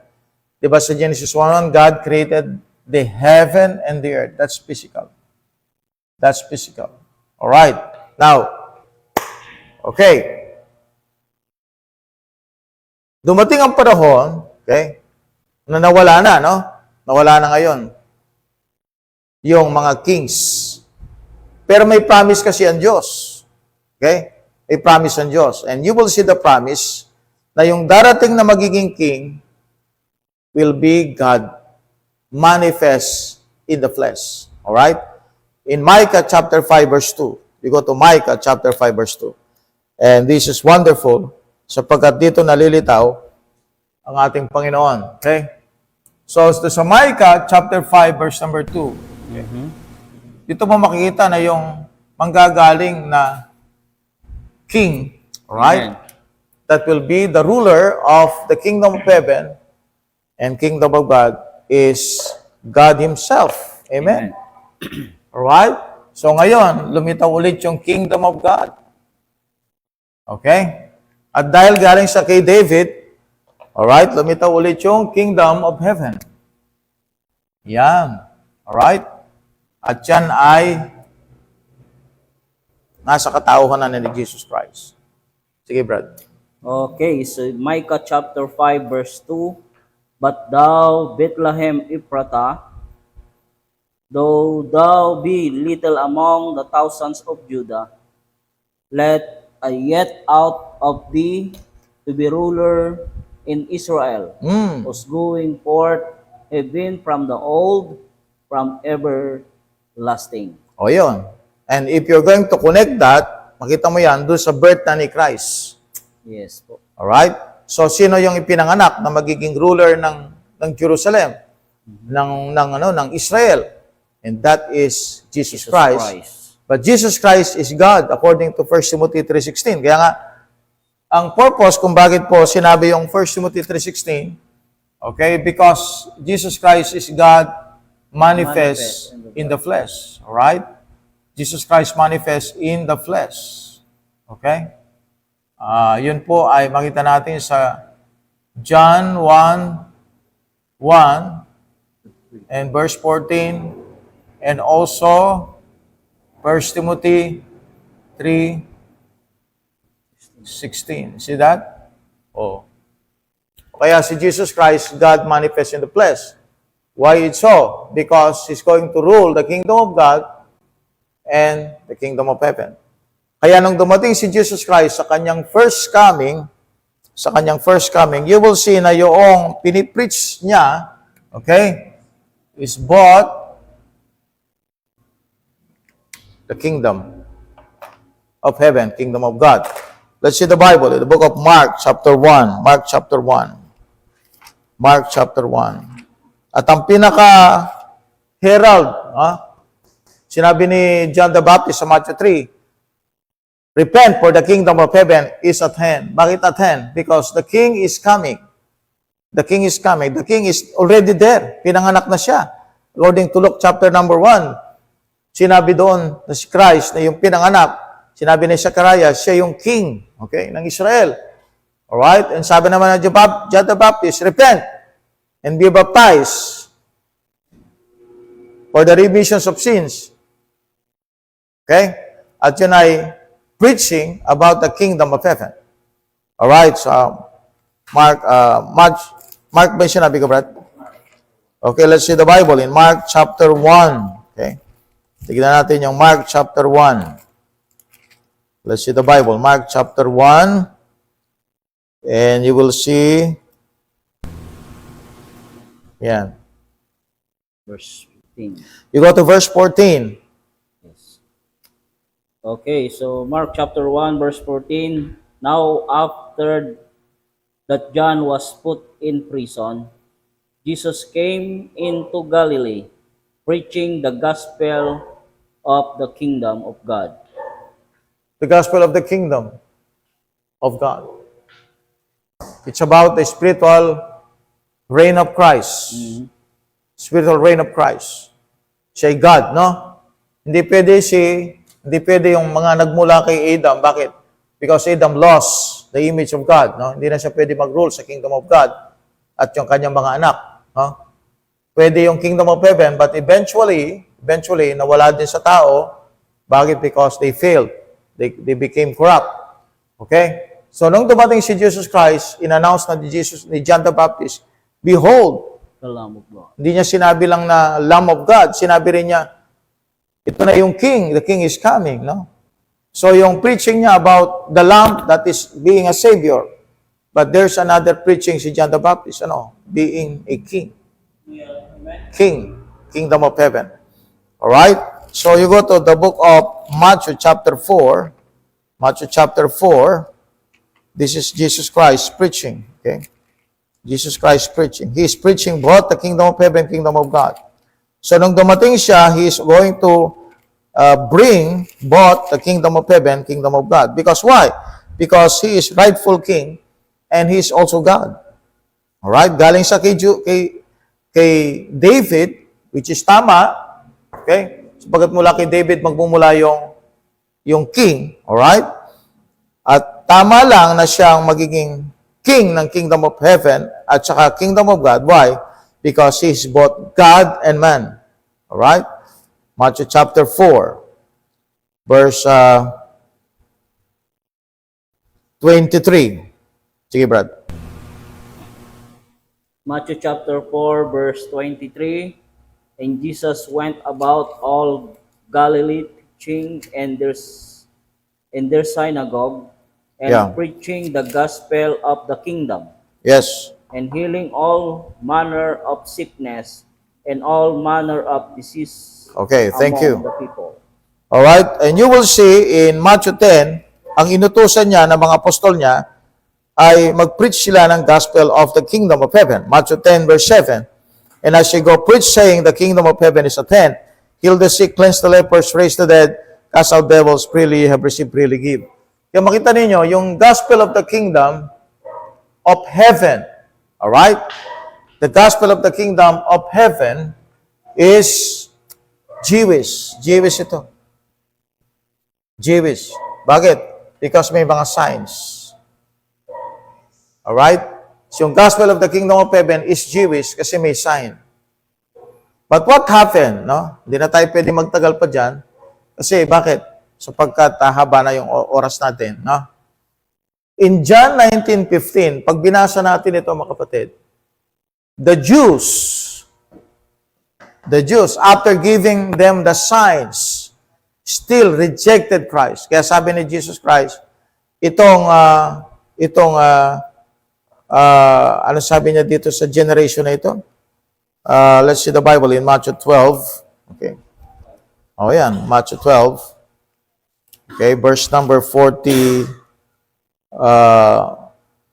Speaker 2: Diba sa Genesis 1:1, God created the heaven and the earth. That's physical. That's physical. All right. Now, okay. Dumating ang panahon, okay, na nawala na, no? Nawala na ngayon yung mga kings. Pero may promise kasi ang Diyos. Okay? May promise ang Diyos. And you will see the promise na yung darating na magiging king will be God manifest in the flesh. Alright? In Micah chapter 5 verse 2. You go to Micah chapter 5 verse 2. And this is wonderful sapagkat dito nalilitaw ang ating Panginoon. Okay? So, sa Micah chapter 5 verse number 2. Okay? Dito mo makikita na yung manggagaling na king, right?
Speaker 3: Amen.
Speaker 2: That will be the ruler of the kingdom of heaven and kingdom of God is God Himself. Amen? Alright? So ngayon, lumitaw ulit yung kingdom of God. Okay? At dahil galing sa kay David, alright, lumitaw ulit yung kingdom of heaven. Yan. Alright? At yan ay nasa katauhan na ni Jesus Christ. Sige, Brad.
Speaker 3: Okay, so Micah chapter 5 verse 2, But thou, Bethlehem Ephratah, though thou be little among the thousands of Judah, let a yet out of thee to be ruler in Israel, whose going forth have been from the old, from everlasting.
Speaker 2: O yun. And if you're going to connect that, makita mo yan doon sa birth na ni Christ.
Speaker 3: Yes po.
Speaker 2: Alright? So, sino yung ipinanganak na magiging ruler ng Jerusalem? Ng Israel? And that is Jesus Christ. But Jesus Christ is God according to 1 Timothy 3:16. Kaya nga, ang purpose kung bakit po sinabi yung 1 Timothy 3:16, okay, because Jesus Christ is God manifest in the flesh. Alright? Jesus Christ manifest in the flesh. Okay? Yun po ay makita natin sa John 1:1 and verse 14 and also 1 Timothy 3:16. See that? Oh. Kaya si Jesus Christ, God manifest in the flesh. Why it's so? Because He's going to rule the kingdom of God and the kingdom of heaven. Kaya nung dumating si Jesus Christ sa kanyang first coming, you will see na yung pinipreach niya, okay, is bought the kingdom of heaven, kingdom of God. Let's see the Bible, in the book of Mark chapter 1. Mark chapter 1. At ang pinaka-herald, sinabi ni John the Baptist sa Matthew 3, Repent, for the kingdom of heaven is at hand. Bakit at hand? Because the King is coming. The King is coming. The King is already there. Pinanganak na siya. According to Luke chapter number 1, sinabi doon na si Christ na yung pinanganak, sinabi ni Zechariah, siya yung King, okay, ng Israel. Alright? And sabi naman ng John the Baptist, Repent and be baptized for the remissions of sins. Okay? At yun ay preaching about the kingdom of heaven. Alright, so Mark ba yung sinabi ko, Brad? Okay, let's see the Bible in Mark chapter 1. Okay? Tignan natin yung Mark chapter 1. Let's see the Bible. Mark chapter 1. And you will see, yan.
Speaker 3: Verse 15.
Speaker 2: You go to verse 14.
Speaker 3: Yes. Okay, so Mark chapter 1 verse 14. Now after that John was put in prison, Jesus came into Galilee, preaching the gospel of the kingdom of God.
Speaker 2: The gospel of the kingdom of God. It's about the spiritual reign of Christ. Spiritual reign of Christ. Siya ay God, no? Hindi pwede si Hindi pwede yung mga nagmula kay Adam. Bakit? Because Adam lost the image of God. No? Hindi na siya pwede mag-rule sa kingdom of God at yung kanyang mga anak. No? Pwede yung kingdom of heaven, but eventually, nawala din sa tao. Bakit? Because they failed. They became corrupt. Okay? So, nung dumating si Jesus Christ, in-announce na ni John the Baptist, behold,
Speaker 3: The Lamb of God.
Speaker 2: hindi niya sinabi lang na Lamb of God, sinabi rin niya, ito na yung King, the King is coming, no? So yung preaching niya about the Lamb that is being a Savior, but there's another preaching si John the Baptist, being a King. King, Kingdom of Heaven. Alright? So you go to the book of Matthew chapter 4, Matthew chapter 4, this is Jesus Christ preaching, okay? Jesus Christ preaching. He is preaching both the kingdom of heaven, kingdom of God. So, nung dumating siya, he is going to bring both the kingdom of heaven, kingdom of God. Because why? Because he is rightful king and he is also God. Alright? Galing sa kay David, which is tama. Okay? Sapagat mula kay David, magmumula yung king. Alright? At tama lang na siyang magiging king ng kingdom of heaven at saka kingdom of God. Why? Because he is both God and man. Alright? Matthew chapter 4, verse 23. Sige, Brad.
Speaker 3: Matthew chapter 4, verse 23. And Jesus went about all Galilee, teaching in their synagogue, and
Speaker 2: Yeah.
Speaker 3: preaching the gospel of the kingdom,
Speaker 2: Yes.
Speaker 3: and healing all manner of sickness and all manner of disease
Speaker 2: Okay, thank
Speaker 3: among
Speaker 2: you.
Speaker 3: the people.
Speaker 2: Alright? And you will see in Matthew 10, ang inutusan niya ng mga apostol niya ay mag-preach sila ng gospel of the kingdom of heaven. Matthew 10, verse 7. And as you go preach saying the kingdom of heaven is at hand, heal the sick, cleanse the lepers, raise the dead, cast out devils, freely you have received, freely give. Kaya makita ninyo, yung gospel of the kingdom of heaven, alright? The gospel of the kingdom of heaven is Jewish. Jewish ito. Jewish. Bakit? Because may mga signs. Alright? So yung gospel of the kingdom of heaven is Jewish kasi may sign. But what happened? No? Hindi na tayo pwede magtagal pa dyan. Kasi bakit? Sapagkat haba na yung oras natin. No? In John 19:15, pag binasa natin ito mga kapatid, the Jews, after giving them the signs, still rejected Christ. Kaya sabi ni Jesus Christ, ano sabi niya dito sa generation na ito? Let's see the Bible in Matthew 12. Okay. Oh, yan. Matthew 12. Okay, verse number 40.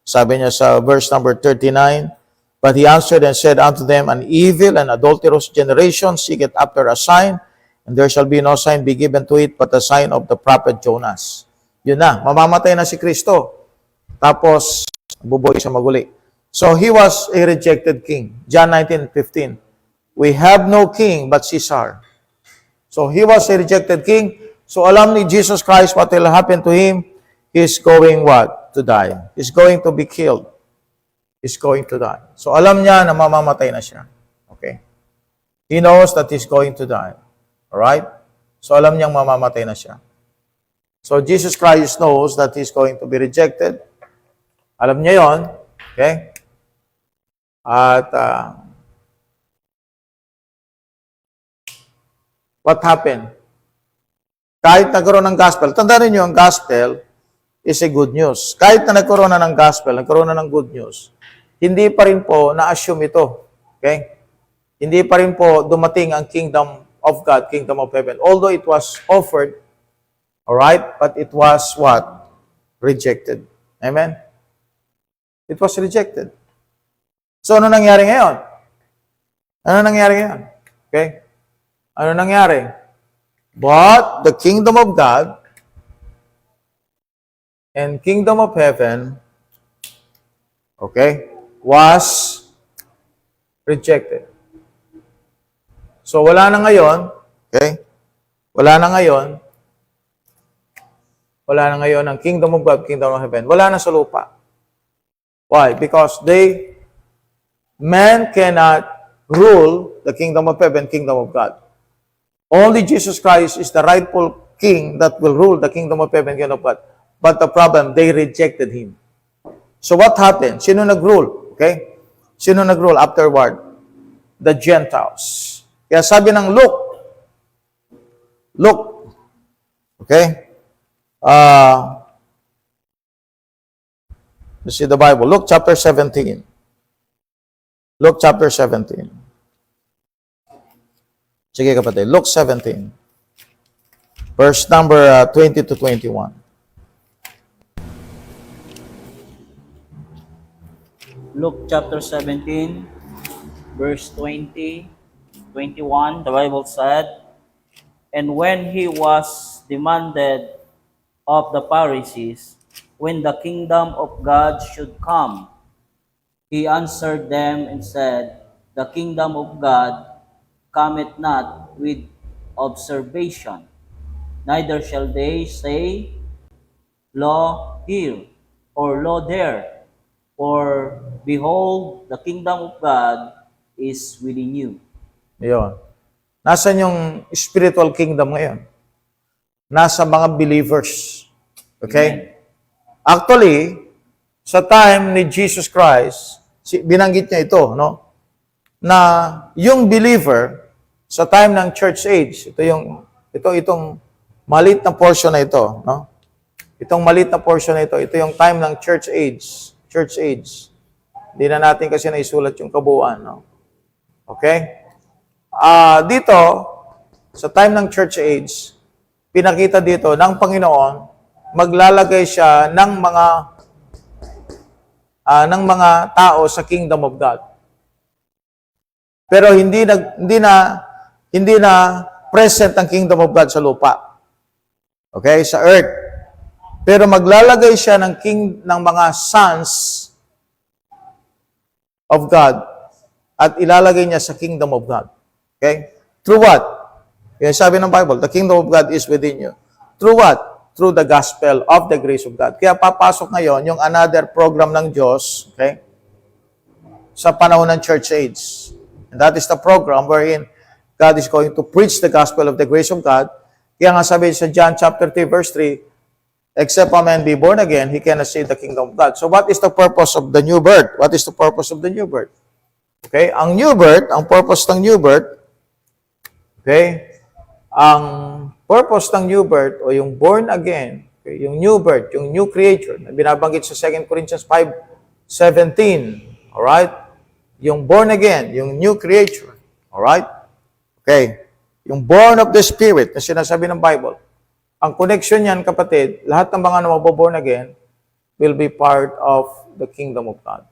Speaker 2: Sabi niya sa verse number 39, but he answered and said unto them, an evil and adulterous generation seeketh after a sign, and there shall be no sign be given to it but the sign of the prophet Jonas. Yun na, mamamatay na si Kristo. Tapos, bubuhay siya maguli. So, he was a rejected king. John 19:15. We have no king but Caesar. So, he was a rejected king. So, alam ni Jesus Christ what will happen to him. He's going what? To die. He's going to be killed. He's going to die. So, alam niya na mamamatay na siya. Okay? He knows that he's going to die. Alright? So, alam niyang mamamatay na siya. So, Jesus Christ knows that he's going to be rejected. Alam niya yon. Okay? At, what happened? Kahit nagkaroon ng gospel, tandaan niyo ang gospel is a good news. Kahit na nagkaroon na ng gospel, nagkaroon na ng good news, hindi pa rin po na-assume ito. Okay? Hindi pa rin po dumating ang kingdom of God, kingdom of heaven. Although it was offered, alright, but it was what? Rejected. Amen? It was rejected. So, ano nangyari ngayon? Ano nangyari ngayon? Okay? Ano nangyari? But the kingdom of God and kingdom of heaven, okay, was rejected. So, wala na ngayon, okay? Wala na ngayon Wala na ngayon ang kingdom of God, kingdom of heaven. Wala na sa lupa. Why? Because man cannot rule the kingdom of heaven, kingdom of God. Only Jesus Christ is the rightful king that will rule the kingdom of heaven, kingdom of God. But the problem, they rejected him. So what happened? Sino nag-rule? Okay? Sino nag-rule afterward? The Gentiles. Kaya sabi ng Luke, okay? Let's see the Bible. Luke chapter 17. Luke chapter 17. Sige kapatid, Luke 17. Verse number 20 to 21.
Speaker 3: Luke chapter 17, verse 20, 21, the Bible said, "And when he was demanded of the Pharisees, when the kingdom of God should come, he answered them and said, The kingdom of God cometh not with observation, neither shall they say, Lo here, or lo there, for behold, the kingdom of God is within you."
Speaker 2: Yun. Nasaan yung spiritual kingdom ngayon? Nasa mga believers. Okay? Actually, sa time ni Jesus Christ, binanggit niya ito, no? Na yung believer, sa time ng church age, itong maliit na portion na ito, no? Itong maliit na portion na ito yung time ng church age. Church age. Hindi na natin kasi naisulat yung kabuuan, no? Okay? Dito, sa time ng church age, pinakita dito ng Panginoon, maglalagay siya ng mga tao sa kingdom of God. Pero hindi na present ang kingdom of God sa lupa. Okay, sa earth. Pero maglalagay siya ng mga sons of God at ilalagay niya sa kingdom of God. Okay? Through what? Yan sabi ng Bible, the kingdom of God is within you. Through what? Through the gospel of the grace of God. Kaya papasok ngayon yung another program ng Diyos, okay? Sa panahon ng church age. And that is the program wherein God is going to preach the gospel of the grace of God. Kaya nga sabi sa John chapter 3 verse 3, except a man be born again, he cannot see the kingdom of God. So what is the purpose of the new birth? What is the purpose of the new birth? Okay, ang new birth, ang purpose ng new birth, okay, ang purpose ng new birth o yung born again, okay, yung new birth, yung new creature, na binabanggit sa 2 Corinthians 5:17, alright? Yung born again, yung new creature, alright? Okay, yung born of the Spirit na sinasabi ng Bible, ang connection niyan, kapatid, lahat ng mga mababorn again will be part of the kingdom of God.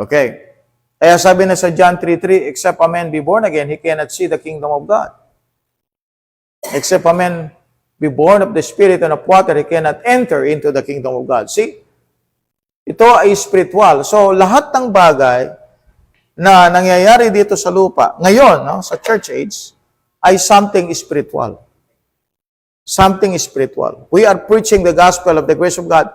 Speaker 2: Okay. Kaya sabi na sa John 3:3, except a man be born again, he cannot see the kingdom of God. Except a man be born of the Spirit and of water, he cannot enter into the kingdom of God. See? Ito ay spiritual. So, lahat ng bagay na nangyayari dito sa lupa, ngayon, no, sa church age, ay something spiritual. Something spiritual. We are preaching the gospel of the grace of God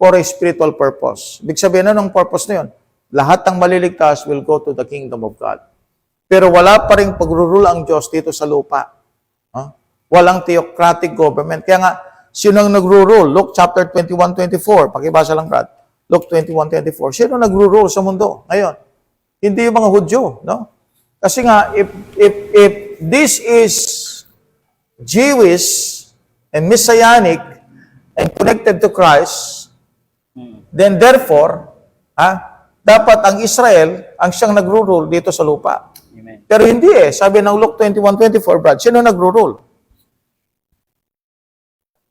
Speaker 2: for a spiritual purpose. Ibig sabihin na ng purpose na yun? Lahat ng maliligtas will go to the kingdom of God. Pero wala pa rin pagrurule ang Diyos dito sa lupa. Walang theocratic government. Kaya nga, sino ang nagro-rule? Luke chapter 21:24. Pakibasa lang, Brad. Luke 21:24. Sino nagro-rule sa mundo ngayon? Hindi yung mga Hudyo, no? Kasi nga, if this is Jewish and Messianic and connected to Christ, then therefore, dapat ang Israel ang siyang nagro-rule dito sa lupa.
Speaker 3: Amen.
Speaker 2: Pero hindi Sabi ng Luke 21:24, Brad, sino nagro-rule?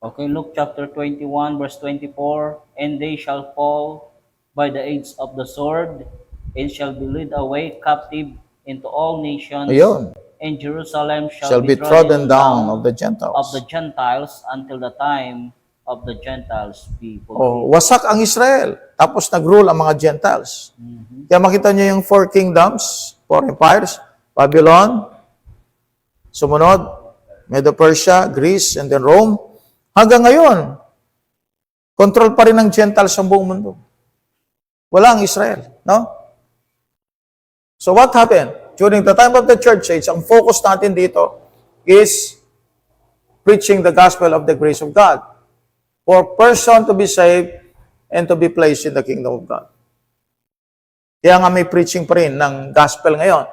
Speaker 3: Okay, Luke chapter 21, verse 24, "And they shall fall by the edge of the sword, and shall be led away captive into all nations.
Speaker 2: Ayun.
Speaker 3: And Jerusalem
Speaker 2: Shall be trodden down of the
Speaker 3: of the
Speaker 2: Gentiles.
Speaker 3: Gentiles until the time of the Gentiles be
Speaker 2: Oh,
Speaker 3: fulfilled."
Speaker 2: wasak ang Israel. Tapos nag-rule ang mga Gentiles. Kaya makita niyo yung four kingdoms, four empires, Babylon, sumunod, Medo-Persia, Greece, and then Rome. Hanggang ngayon, control pa rin ng Gentiles sa buong mundo. Wala ang Israel, no? So what happened? During the time of the church age, ang focus natin dito is preaching the gospel of the grace of God for person to be saved and to be placed in the kingdom of God. Kaya nga may preaching pa rin ng gospel ngayon.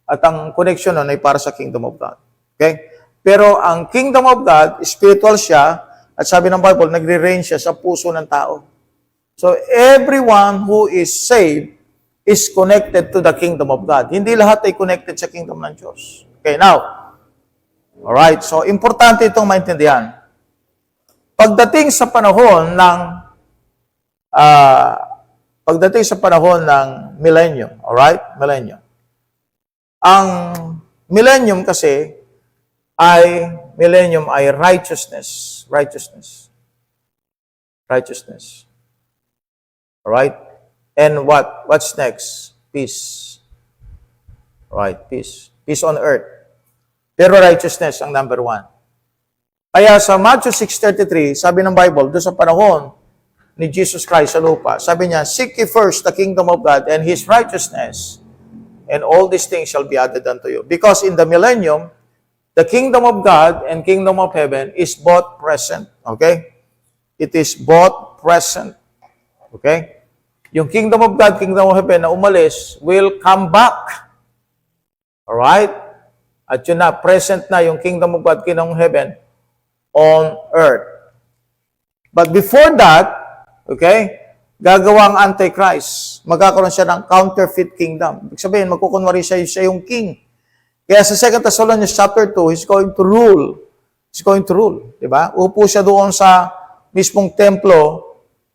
Speaker 2: At ang connection nun ay para sa kingdom of God. Okay? Pero ang kingdom of God, spiritual siya, at sabi ng Bible, nagre-reign siya sa puso ng tao. So everyone who is saved is connected to the kingdom of God. Hindi lahat ay connected sa kingdom ng Diyos. Okay, now, alright, so importante itong maintindihan. Pagdating sa panahon ng millennium, alright? Millennium. Ang millennium kasi millennium ay righteousness. Righteousness. Righteousness. Alright? And what's next? Peace. Right, peace. Peace on earth. Pero righteousness ang number 1. Kaya sa Matthew 6:33, sabi ng Bible, doon sa panahon ni Jesus Christ sa lupa, sabi niya, seek ye first the kingdom of God and His righteousness, and all these things shall be added unto you. Because in the millennium, the kingdom of God and kingdom of heaven is both present. Okay? It is both present. Okay? Yung kingdom of God, kingdom of heaven na umalis will come back. Alright? At yun na, present na yung kingdom of God, kingdom of heaven on earth. But before that, okay, gagawa ang Antichrist. Magkakaroon siya ng counterfeit kingdom. Ibig sabihin, magkukunwari siya yung king. Kaya sa 2 Thessalonians chapter 2, he's going to rule. He's going to rule. Diba? Upo siya doon sa mismong templo,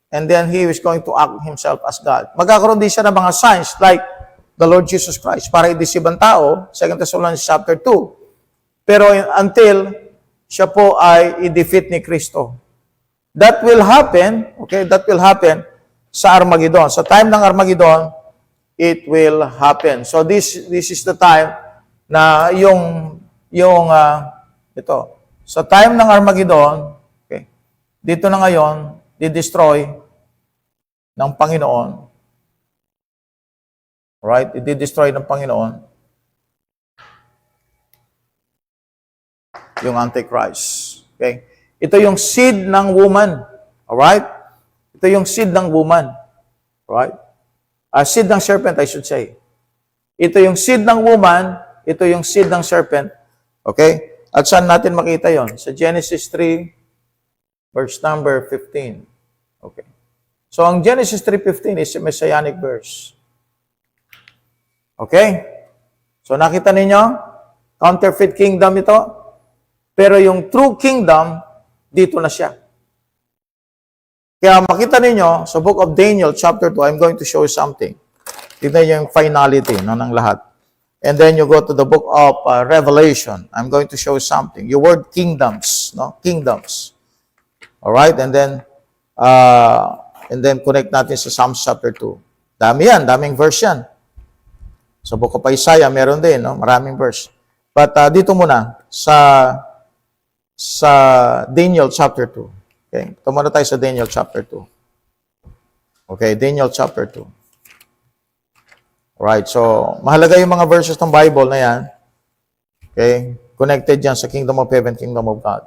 Speaker 2: and then he is going to act himself as God. Magkakaroon din siya ng mga signs like the Lord Jesus Christ para i-deceive ang tao, 2 Thessalonians chapter 2. Pero until siya po ay i-defeat ni Kristo. That will happen, okay, that will happen sa Armageddon. Sa time ng Armageddon, it will happen. So this is the time na ito. Sa time ng Armageddon, okay, dito na ngayon, di-destroy ng Panginoon. Right? I-destroy ng Panginoon yung Antichrist. Okay? Ito yung seed ng woman. Alright? Ito yung seed ng woman. Alright? Seed ng serpent, I should say. Ito yung seed ng woman, ito yung seed ng serpent. Okay? At saan natin makita yon? Sa Genesis 3, verse number 15. Okay. So, ang Genesis 3:15 is a messianic verse. Okay? So, nakita ninyo? Counterfeit kingdom ito. Pero yung true kingdom, dito na siya. Kaya makita ninyo, sa book of Daniel, chapter 2, I'm going to show you something. Tignan niyo yung finality ng lahat. And then you go to the book of Revelation. I'm going to show you something. Your word kingdoms, no? Kingdoms. Alright? And then connect natin sa Psalms chapter 2. Dami yan, daming verse yan. Sa book of Isaiah, meron din, no? Maraming verse. But dito muna, sa Daniel chapter 2. Okay? Tumuna tayo sa Daniel chapter 2. Okay, Daniel chapter 2. Alright, so mahalaga yung mga verses ng Bible na yan. Okay? Connected yan sa kingdom of heaven, kingdom of God.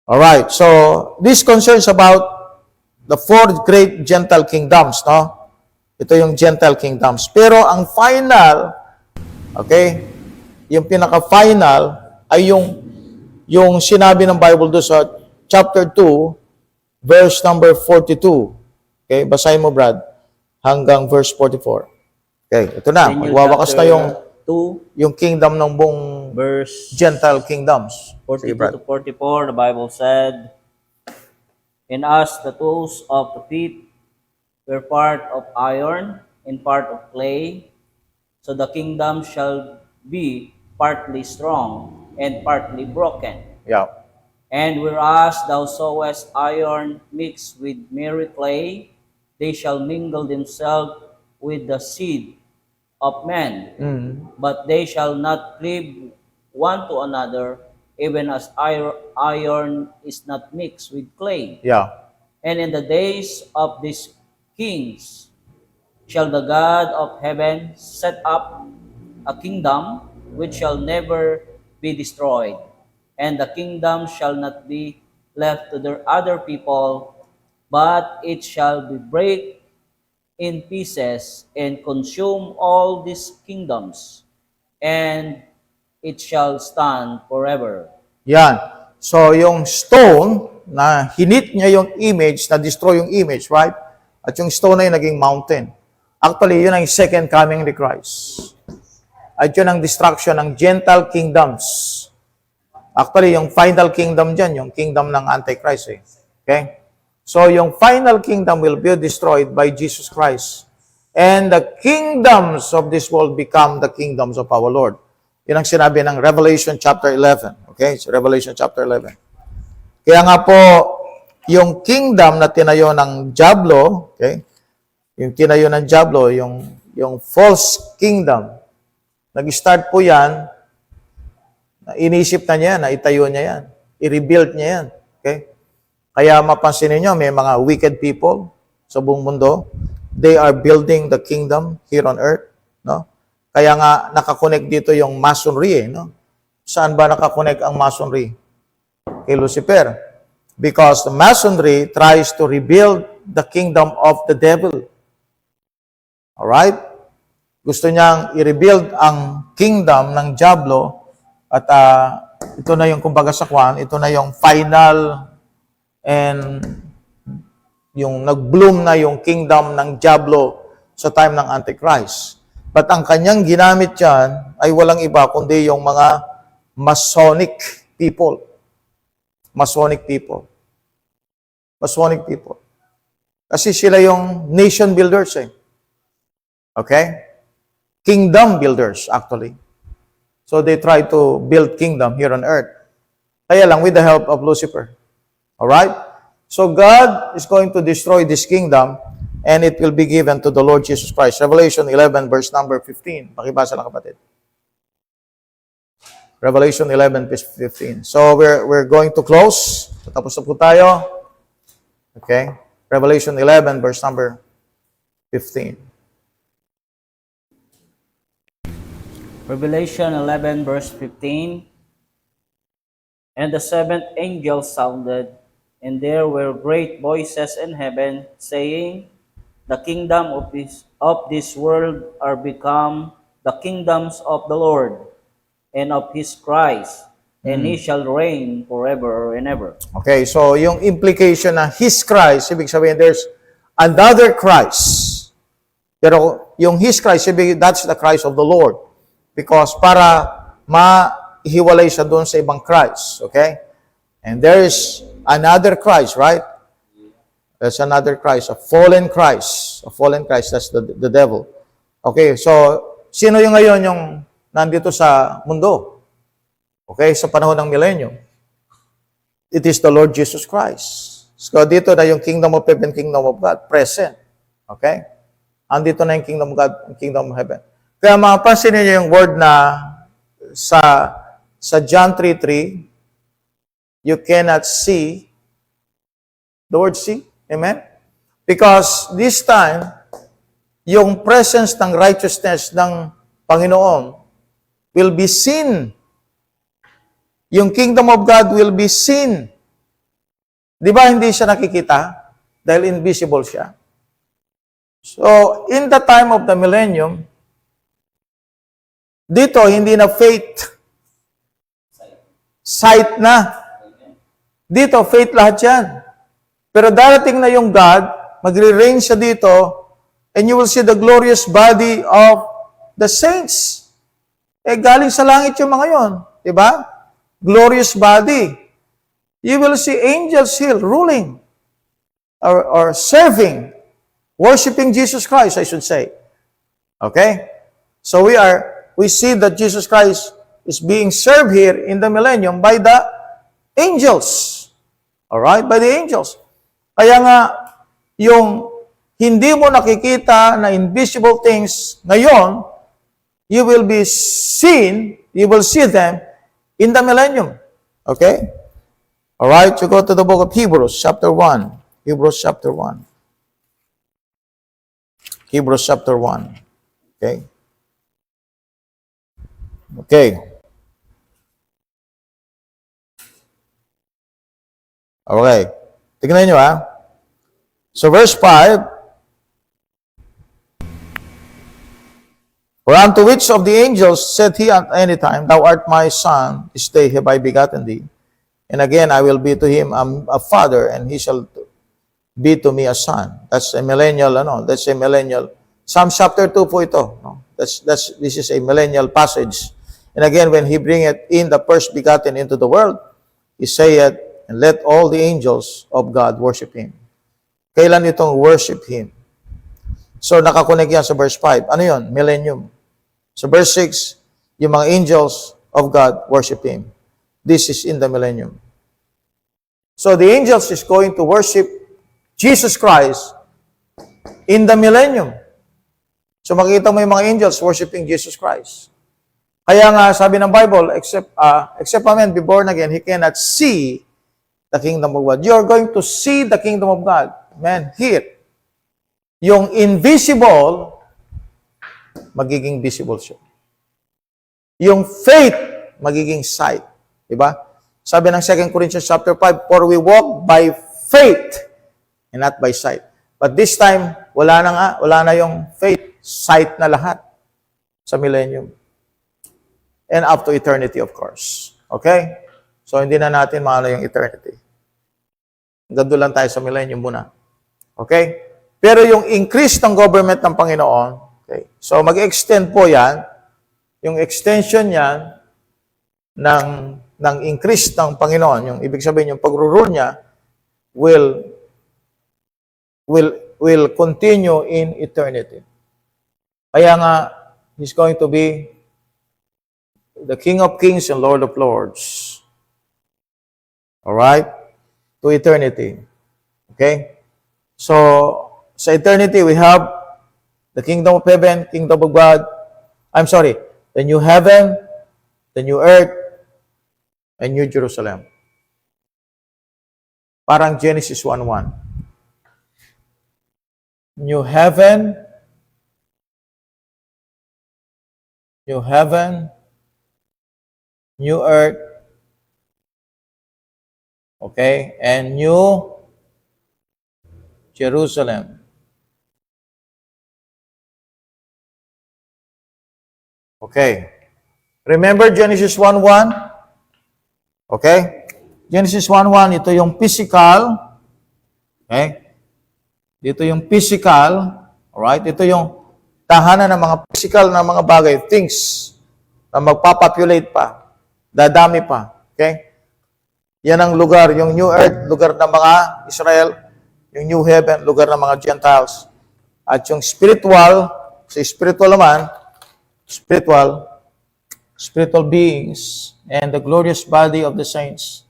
Speaker 2: Alright, so this concerns about the 4 great Gentile kingdoms, no? Ito yung Gentile kingdoms. Pero ang final, okay, yung pinaka-final ay yung sinabi ng Bible doon sa chapter 2, verse number 42. Okay, basahin mo, Brad, hanggang verse 44. Okay, ito na. Magwawakas na yung kingdom ng buong
Speaker 3: verse
Speaker 2: Gentile kingdoms.
Speaker 3: 42
Speaker 2: Sige, Brad.
Speaker 3: to 44, the Bible said, "And as the tools of the feet were part of iron and part of clay, so the kingdom shall be partly strong and partly broken.
Speaker 2: Yeah.
Speaker 3: And whereas thou sawest iron mixed with merry clay, they shall mingle themselves with the seed of men, but they shall not cleave one to another, even as iron is not mixed with clay.
Speaker 2: Yeah.
Speaker 3: And in the days of these kings shall the God of heaven set up a kingdom which shall never be destroyed, and the kingdom shall not be left to their other people, but it shall be break in pieces and consume all these kingdoms, and it shall stand forever.
Speaker 2: Yan. So, yung stone, na hinit niya yung image, na destroy yung image, right? At yung stone na yun naging mountain. Actually, yun ang second coming ni Christ. At yun ang destruction ng Gentile kingdoms. Actually, yung final kingdom dyan, yung kingdom ng Antichrist. Eh. Okay? So, yung final kingdom will be destroyed by Jesus Christ. And the kingdoms of this world become the kingdoms of our Lord. Yun ang sinabi ng Revelation chapter 11. Okay? So, Revelation chapter 11. Kaya nga po, yung kingdom na tinayo ng Diablo, okay? Yung tinayo ng Diablo, yung false kingdom, nag-start po yan, inisip na niya, na itayo niya yan, i-rebuild niya yan. Okay? Kaya mapansin niyo may mga wicked people sa buong mundo. They are building the kingdom here on earth. No? Kaya nga, nakakonect dito yung masonry. No? Saan ba nakakonect ang masonry? Kay Lucifer. Because the masonry tries to rebuild the kingdom of the devil. Alright? Gusto niyang i-rebuild ang kingdom ng Diablo at ito na yung kumbaga sa kwan, ito na yung final and yung nag-bloom na yung kingdom ng Diablo sa time ng Antichrist. But ang kanyang ginamit yan ay walang iba kundi yung mga Masonic people. Masonic people. Masonic people. Kasi sila yung nation builders eh. Okay? Kingdom builders, actually. So they try to build kingdom here on earth. Kaya lang with the help of Lucifer. Alright? So God is going to destroy this kingdom and it will be given to the Lord Jesus Christ. Revelation 11 verse number 15. Pakibasa lang kapatid. Revelation 11 verse 15. So we're going to close. Tapos na po tayo. Okay? Revelation 11 verse number 15.
Speaker 3: Revelation 11 verse 15. And the seventh angel sounded, and there were great voices in heaven, saying, The kingdom of this world are become the kingdoms of the Lord and of His Christ, and He shall reign forever and ever.
Speaker 2: Okay, so yung implication na His Christ, ibig sabihin there's another Christ. Pero yung His Christ, that's the Christ of the Lord. Because para mahiwalay siya doon sa ibang Christ. Okay? And there is another Christ, right? There's another Christ, a fallen Christ. A fallen Christ, that's the devil. Okay, so sino yung ngayon yung nandito sa mundo? Okay, sa panahon ng millennium. It is the Lord Jesus Christ. So dito na yung kingdom of heaven, kingdom of God, present. Okay? Andito na yung kingdom of God, kingdom of heaven. Kaya mapapansin niyo yung word na sa John 3:3, you cannot see the word see. Amen? Because this time, yung presence ng righteousness ng Panginoon will be seen. Yung kingdom of God will be seen. Di ba hindi siya nakikita? Dahil invisible siya. So, in the time of the millennium, dito, hindi na faith. Sight na. Dito, faith lahat yan. Pero darating na yung God, magre-reign siya dito, and you will see the glorious body of the saints. Eh, galing sa langit yung mga yon, di ba? Glorious body. You will see angels here ruling or serving, worshiping Jesus Christ, I should say. Okay? So we see that Jesus Christ is being served here in the millennium by the angels. Alright? By the angels. Kaya nga, yung hindi mo nakikita na invisible things ngayon, you will see them in the millennium. Okay? All right, you go to the book of Hebrews, chapter 1. Hebrews chapter 1. Hebrews chapter 1. Okay? Okay. Okay. Tignan nyo, ha? So, verse 5, for unto which of the angels said he at any time, Thou art my son, this day have I begotten thee. And again, I will be to him a father, and he shall be to me a son. That's a millennial, that's a millennial. Psalm chapter 2 po ito. No? This is a millennial passage. And again, when he bringeth in the first begotten into the world, he saith, and let all the angels of God worship him. Kailan itong worship him? So, nakakonek yan sa verse 5. Ano yun? Millennium. So, verse 6, yung mga angels of God worship him. This is in the millennium. So, the angels is going to worship Jesus Christ in the millennium. So, makikita mo yung mga angels worshiping Jesus Christ. Kaya nga, sabi ng Bible, except a man be born again, he cannot see the kingdom of God. You are going to see the kingdom of God. Man, here. Yung invisible, magiging visible siya. Yung faith, magiging sight. Diba? Sabi ng 2 Corinthians chapter 5, for we walk by faith and not by sight. But this time, wala na yung faith, sight na lahat sa millennium. And up to eternity, of course. Okay? So, hindi na natin maano yung eternity. Gando lang tayo sa millennium muna. Okay? Pero yung increase ng government ng Panginoon, okay, so mag-extend po yan, yung extension yan ng increase ng Panginoon, yung ibig sabihin, yung pag-rule niya, will continue in eternity. Kaya nga, He's going to be the King of Kings and Lord of Lords. Alright? To eternity. Okay? So, sa eternity, we have the kingdom of heaven, kingdom of God. I'm sorry, the new heaven, the new earth, and new Jerusalem. Parang Genesis 1:1. New heaven, new earth, okay, and new Jerusalem. Okay. Remember Genesis 1:1? Okay? Genesis 1:1, ito yung physical. Okay? Dito yung physical. Alright? Ito yung tahanan ng mga physical na mga bagay, things na magpapopulate pa, dadami pa. Okay? Yan ang lugar, yung new earth, lugar ng mga Israel, yung new heaven, lugar ng mga Gentiles. At yung spiritual, sa spiritual naman, spiritual beings, and the glorious body of the saints,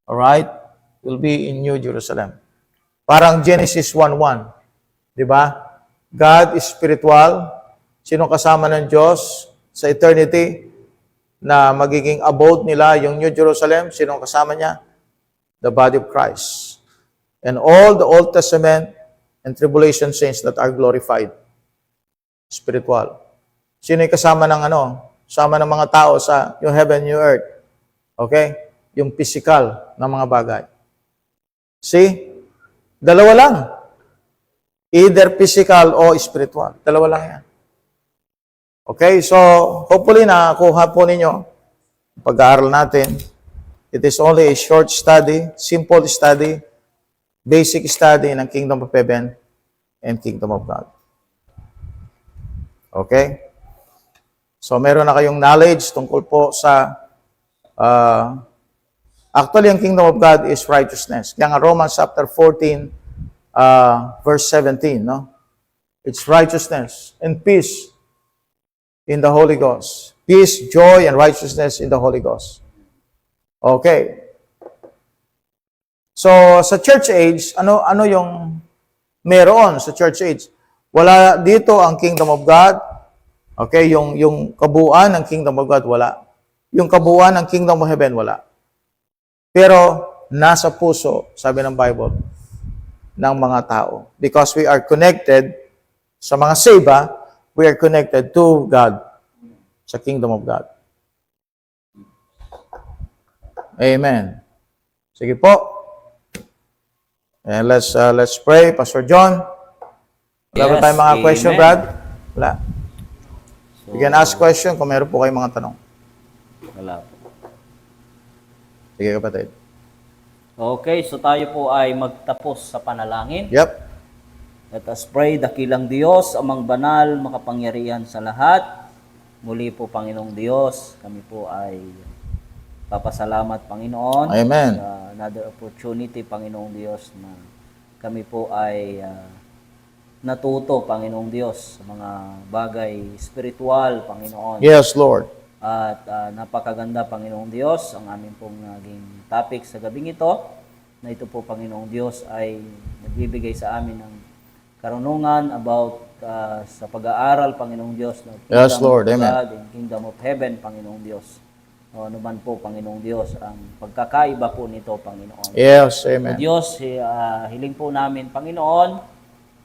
Speaker 2: alright, will be in New Jerusalem. Parang Genesis 1:1. Di ba? God is spiritual. Sino kasama ng Diyos sa eternity na magiging abode nila, yung New Jerusalem? Sino kasama niya? The body of Christ. And all the Old Testament and tribulation saints that are glorified. Spiritual. Sino yung kasama ng kasama ng mga tao sa yung heaven, new earth? Okay? Yung physical na mga bagay. See? Dalawa lang. Either physical o spiritual. Dalawa lang yan. Okay? So, hopefully nakuha po ninyo pag-aaral natin. It is only a short study, simple study, basic study ng Kingdom of Heaven and Kingdom of God. Okay? So, meron na kayong knowledge tungkol po sa actually, ang Kingdom of God is righteousness. Kaya nga Romans chapter 14, verse 17, no? It's righteousness and peace in the Holy Ghost. Peace, joy, and righteousness in the Holy Ghost. Okay. So, sa church age, ano yung meron sa church age? Wala dito ang Kingdom of God. Okay, yung kabuuan ng Kingdom of God, wala. Yung kabuuan ng Kingdom of Heaven, wala. Pero nasa puso, sabi ng Bible, ng mga tao. Because we are connected sa mga saved, we are connected to God, sa kingdom of God. Amen. Sige po. And let's pray. Pastor John, wala ba
Speaker 3: Yes,
Speaker 2: tayong mga question,
Speaker 3: amen.
Speaker 2: Brad? Wala. You can ask question kung meron po kayong mga tanong.
Speaker 3: Wala po.
Speaker 2: Sige, kapatid.
Speaker 3: Okay, so tayo po ay magtapos sa panalangin.
Speaker 2: Yep.
Speaker 3: Let us pray, dakilang Diyos, amang banal, makapangyarihan sa lahat. Muli po, Panginoong Diyos, kami po ay papasalamat, Panginoon,
Speaker 2: Amen.
Speaker 3: sa another opportunity, Panginoong Diyos, na kami po ay natuto, Panginoong Diyos, sa mga bagay spiritual, Panginoon.
Speaker 2: Yes, Lord.
Speaker 3: At napakaganda, Panginoong Diyos, ang aming pong naging topic sa gabing ito, na ito po, Panginoong Diyos, ay nagbibigay sa amin ng karunungan about sa pag-aaral, Panginoong Diyos, ng
Speaker 2: Yes,
Speaker 3: Kingdom
Speaker 2: Lord.
Speaker 3: of
Speaker 2: Amen.
Speaker 3: God and Kingdom of Heaven, Panginoong Diyos. O ano man po, Panginoong Diyos, ang pagkakaiba po nito, Panginoon.
Speaker 2: Yes,
Speaker 3: O
Speaker 2: amen.
Speaker 3: Diyos, hiling po namin, Panginoon,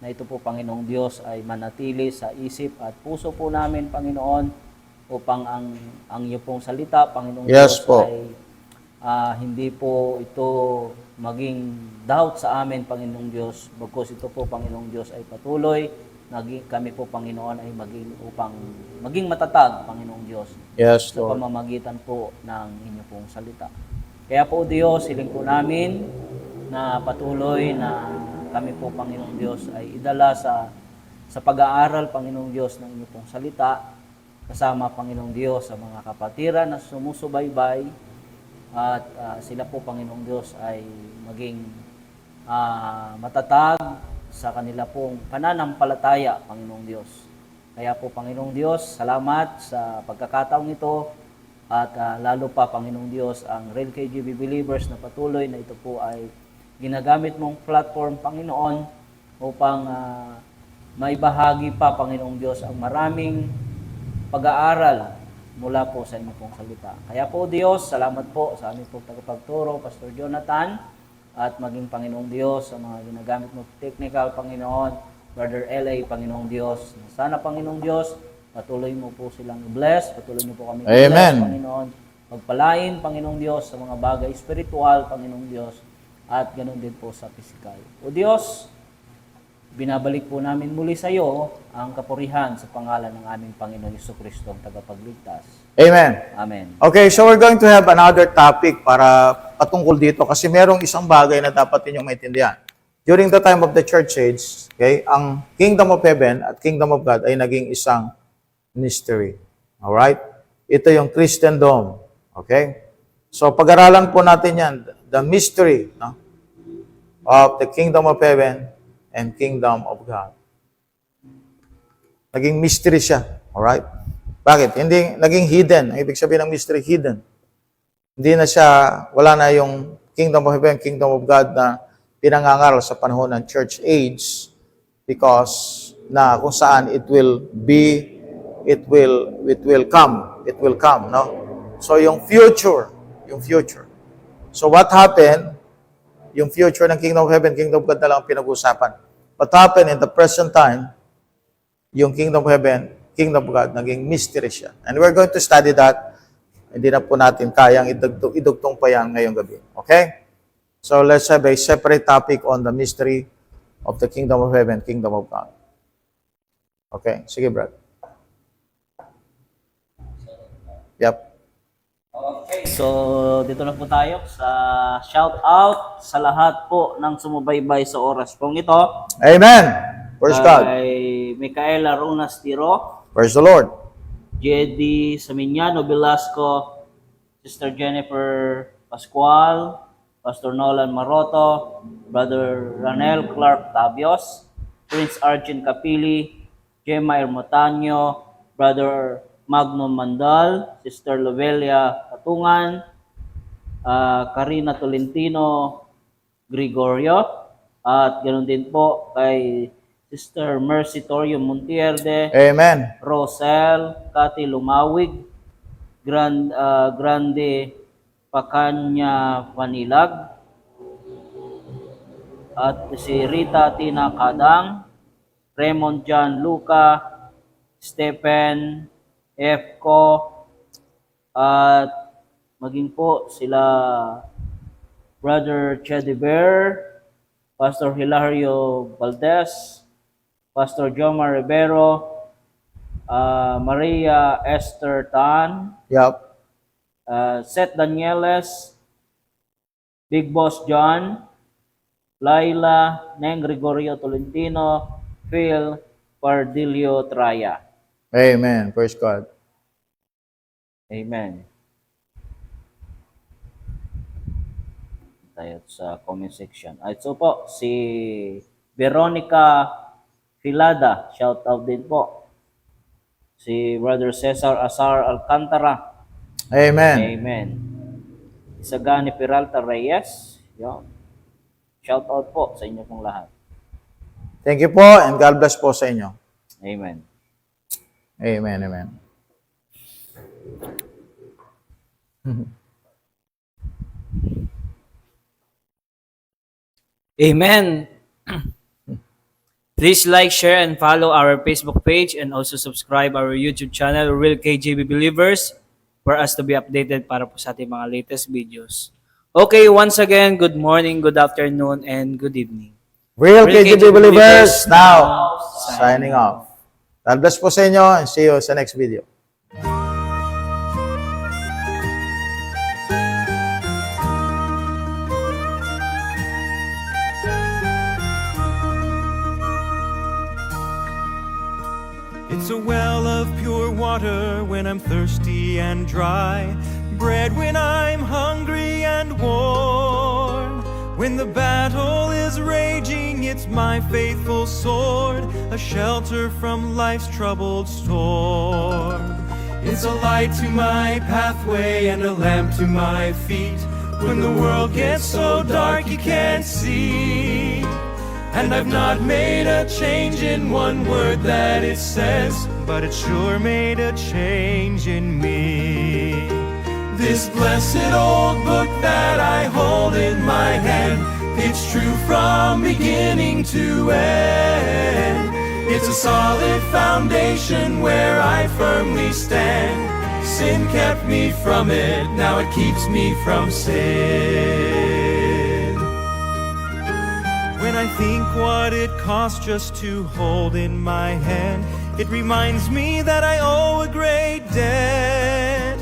Speaker 3: na ito po, Panginoong Diyos, ay manatili sa isip at puso po namin, Panginoon, upang ang iyo pong salita, Panginoong
Speaker 2: Yes
Speaker 3: Diyos,
Speaker 2: po.
Speaker 3: ay hindi po ito maging doubt sa amin, Panginoong Diyos. Bagkus ito po, Panginoong Diyos, ay patuloy. Kami po, Panginoon, ay maging matatag, Panginoong Diyos,
Speaker 2: Yes,
Speaker 3: sa
Speaker 2: Lord.
Speaker 3: pamamagitan po ng inyo pong salita. Kaya po, Diyos, hiling po namin na patuloy na kami po, Panginoong Diyos, ay idala sa pag-aaral, Panginoong Diyos, ng inyo pong salita, kasama, Panginoong Diyos, sa mga kapatiran na sumusubaybay, at sila po, Panginoong Diyos, ay maging matatag sa kanila pong pananampalataya, Panginoong Diyos. Kaya po, Panginoong Diyos, salamat sa pagkakataong ito, at lalo pa, Panginoong Diyos, ang Real KGB Believers na patuloy na ito po ay ginagamit mong platform, Panginoon, upang maibahagi pa, Panginoong Diyos, ang maraming pag-aaral mula po sa inyo pong salita. Kaya po, Diyos, salamat po sa aming pong tagapagturo, Pastor Jonathan, at maging, Panginoong Diyos, sa mga ginagamit mo technical, Panginoon, Brother L.A., Panginoong Diyos. Sana, Panginoong Diyos, patuloy mo po silang i-bless, patuloy mo po kami i-bless,
Speaker 2: Amen.
Speaker 3: Panginoon. Magpalain, Panginoong Diyos, sa mga bagay spiritual, Panginoong Diyos, at ganoon din po sa physical. O Diyos, binabalik po namin muli sa iyo ang kapurihan sa pangalan ng aming Panginoon Jesucristo, ang tagapagligtas.
Speaker 2: Amen.
Speaker 3: Amen.
Speaker 2: Okay, so we're going to have another topic para patungkol dito kasi merong isang bagay na dapat ninyong maintindihan. During the time of the church age, okay, ang Kingdom of Heaven at Kingdom of God ay naging isang mystery. Alright? Ito yung Christendom. Okay? So pag-aralan po natin yan, the mystery, no, of the Kingdom of Heaven and Kingdom of God. Naging mystery siya. Alright? Bakit? Hindi naging hidden. Ang ibig sabihin ng mystery, hidden. Hindi na siya, wala na yung Kingdom of Heaven, Kingdom of God na pinangangaral sa panahon ng church age because na kung saan it will come, no? So yung future. So what happened? Yung future ng Kingdom of Heaven, Kingdom of God na lang ang pinag-usapan. What happened in the present time, yung Kingdom of Heaven, Kingdom of God, naging mystery siya. And we're going to study that. Hindi na po natin kayang idugtong pa yan ngayong gabi. Okay? So let's have a separate topic on the mystery of the Kingdom of Heaven, Kingdom of God. Okay? Sige, Brad. Yep.
Speaker 3: Okay, so dito na po tayo sa shout out sa lahat po ng sumubaybay sa oras pong ito.
Speaker 2: Amen. Praise God.
Speaker 3: Kay Micaela Runas Tiro,
Speaker 2: Praise the Lord.
Speaker 3: Jedi Saminiano Velasco, Sister Jennifer Pascual, Pastor Nolan Maroto, Brother Ranel Clark Tabios, Prince Arjun Capili, Gemma Hermotanyo, Brother Magnum Mandal, Sister Lovelia Patungan, Karina Tolentino Gregorio, at ganoon din po kay Sister Mercy Torio Montierde,
Speaker 2: Amen.
Speaker 3: Rosel, Cathy Lumawig, Grande Pakanya Panilag, at si Rita Tina Kadang, Raymond John Luca, Stephen F. Ko, at maging po sila Brother Chedi Bear, Pastor Hilario Valdez, Pastor Jomar Rivero, Maria Esther Tan,
Speaker 2: Yup.
Speaker 3: Seth Danieles, Big Boss John, Laila, Neng Gregorio Tolentino, Phil Pardilio Traya.
Speaker 2: Amen. Praise God.
Speaker 3: Amen. Tayo sa comment section. So po, si Veronica Filada, shout out din po. Si Brother Cesar Azar Alcantara.
Speaker 2: Amen.
Speaker 3: Amen. Isagani Peralta Reyes. Yo. Shout out po sa inyo pong lahat.
Speaker 2: Thank you po and God bless po sa inyo.
Speaker 3: Amen.
Speaker 2: Amen. Amen.
Speaker 4: Amen. Please like, share, and follow our Facebook page and also subscribe our YouTube channel, Real KJB Believers, for us to be updated para po sa ating mga latest videos. Okay, once again, good morning, good afternoon, and good evening.
Speaker 2: Real
Speaker 4: Real
Speaker 2: KGB
Speaker 4: KGB
Speaker 2: believers
Speaker 4: believers
Speaker 2: now
Speaker 4: now
Speaker 2: signing off. God bless po sa inyo and see you sa next video.
Speaker 1: It's a well of pure water when I'm thirsty and dry, bread when I'm hungry and warm. When the battle is raging, it's my faithful sword, a shelter from life's troubled storm. It's a light to my pathway and a lamp to my feet when the world gets so dark you can't see. And I've not made a change in one word that it says, but it sure made a change in me. This blessed old book that I hold in my hand, it's true from beginning to end. It's a solid foundation where I firmly stand. Sin kept me from it, now it keeps me from sin. When I think what it cost just to hold in my hand, it reminds me that I owe a great debt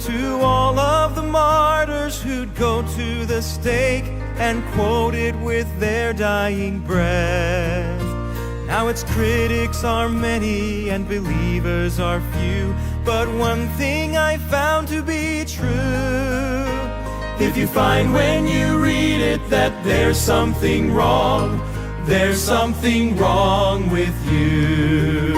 Speaker 1: to all of the martyrs who'd go to the stake and quoted with their dying breath. Now its critics are many and believers are few, but one thing I found to be true: if you find when you read it that there's something wrong, there's something wrong with you.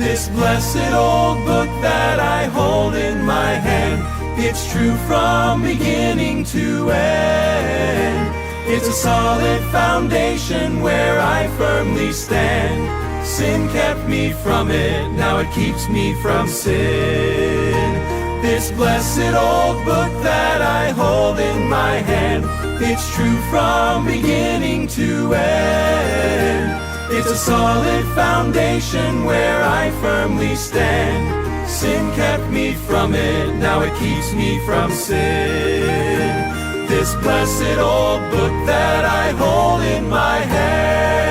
Speaker 1: This blessed old book that I hold in my hand, it's true from beginning to end. It's a solid foundation where I firmly stand. Sin kept me from it, now it keeps me from sin. This blessed old book that I hold in my hand, it's true from beginning to end. It's a solid foundation where I firmly stand. Sin kept me from it, now it keeps me from sin. This blessed old book that I hold in my hand.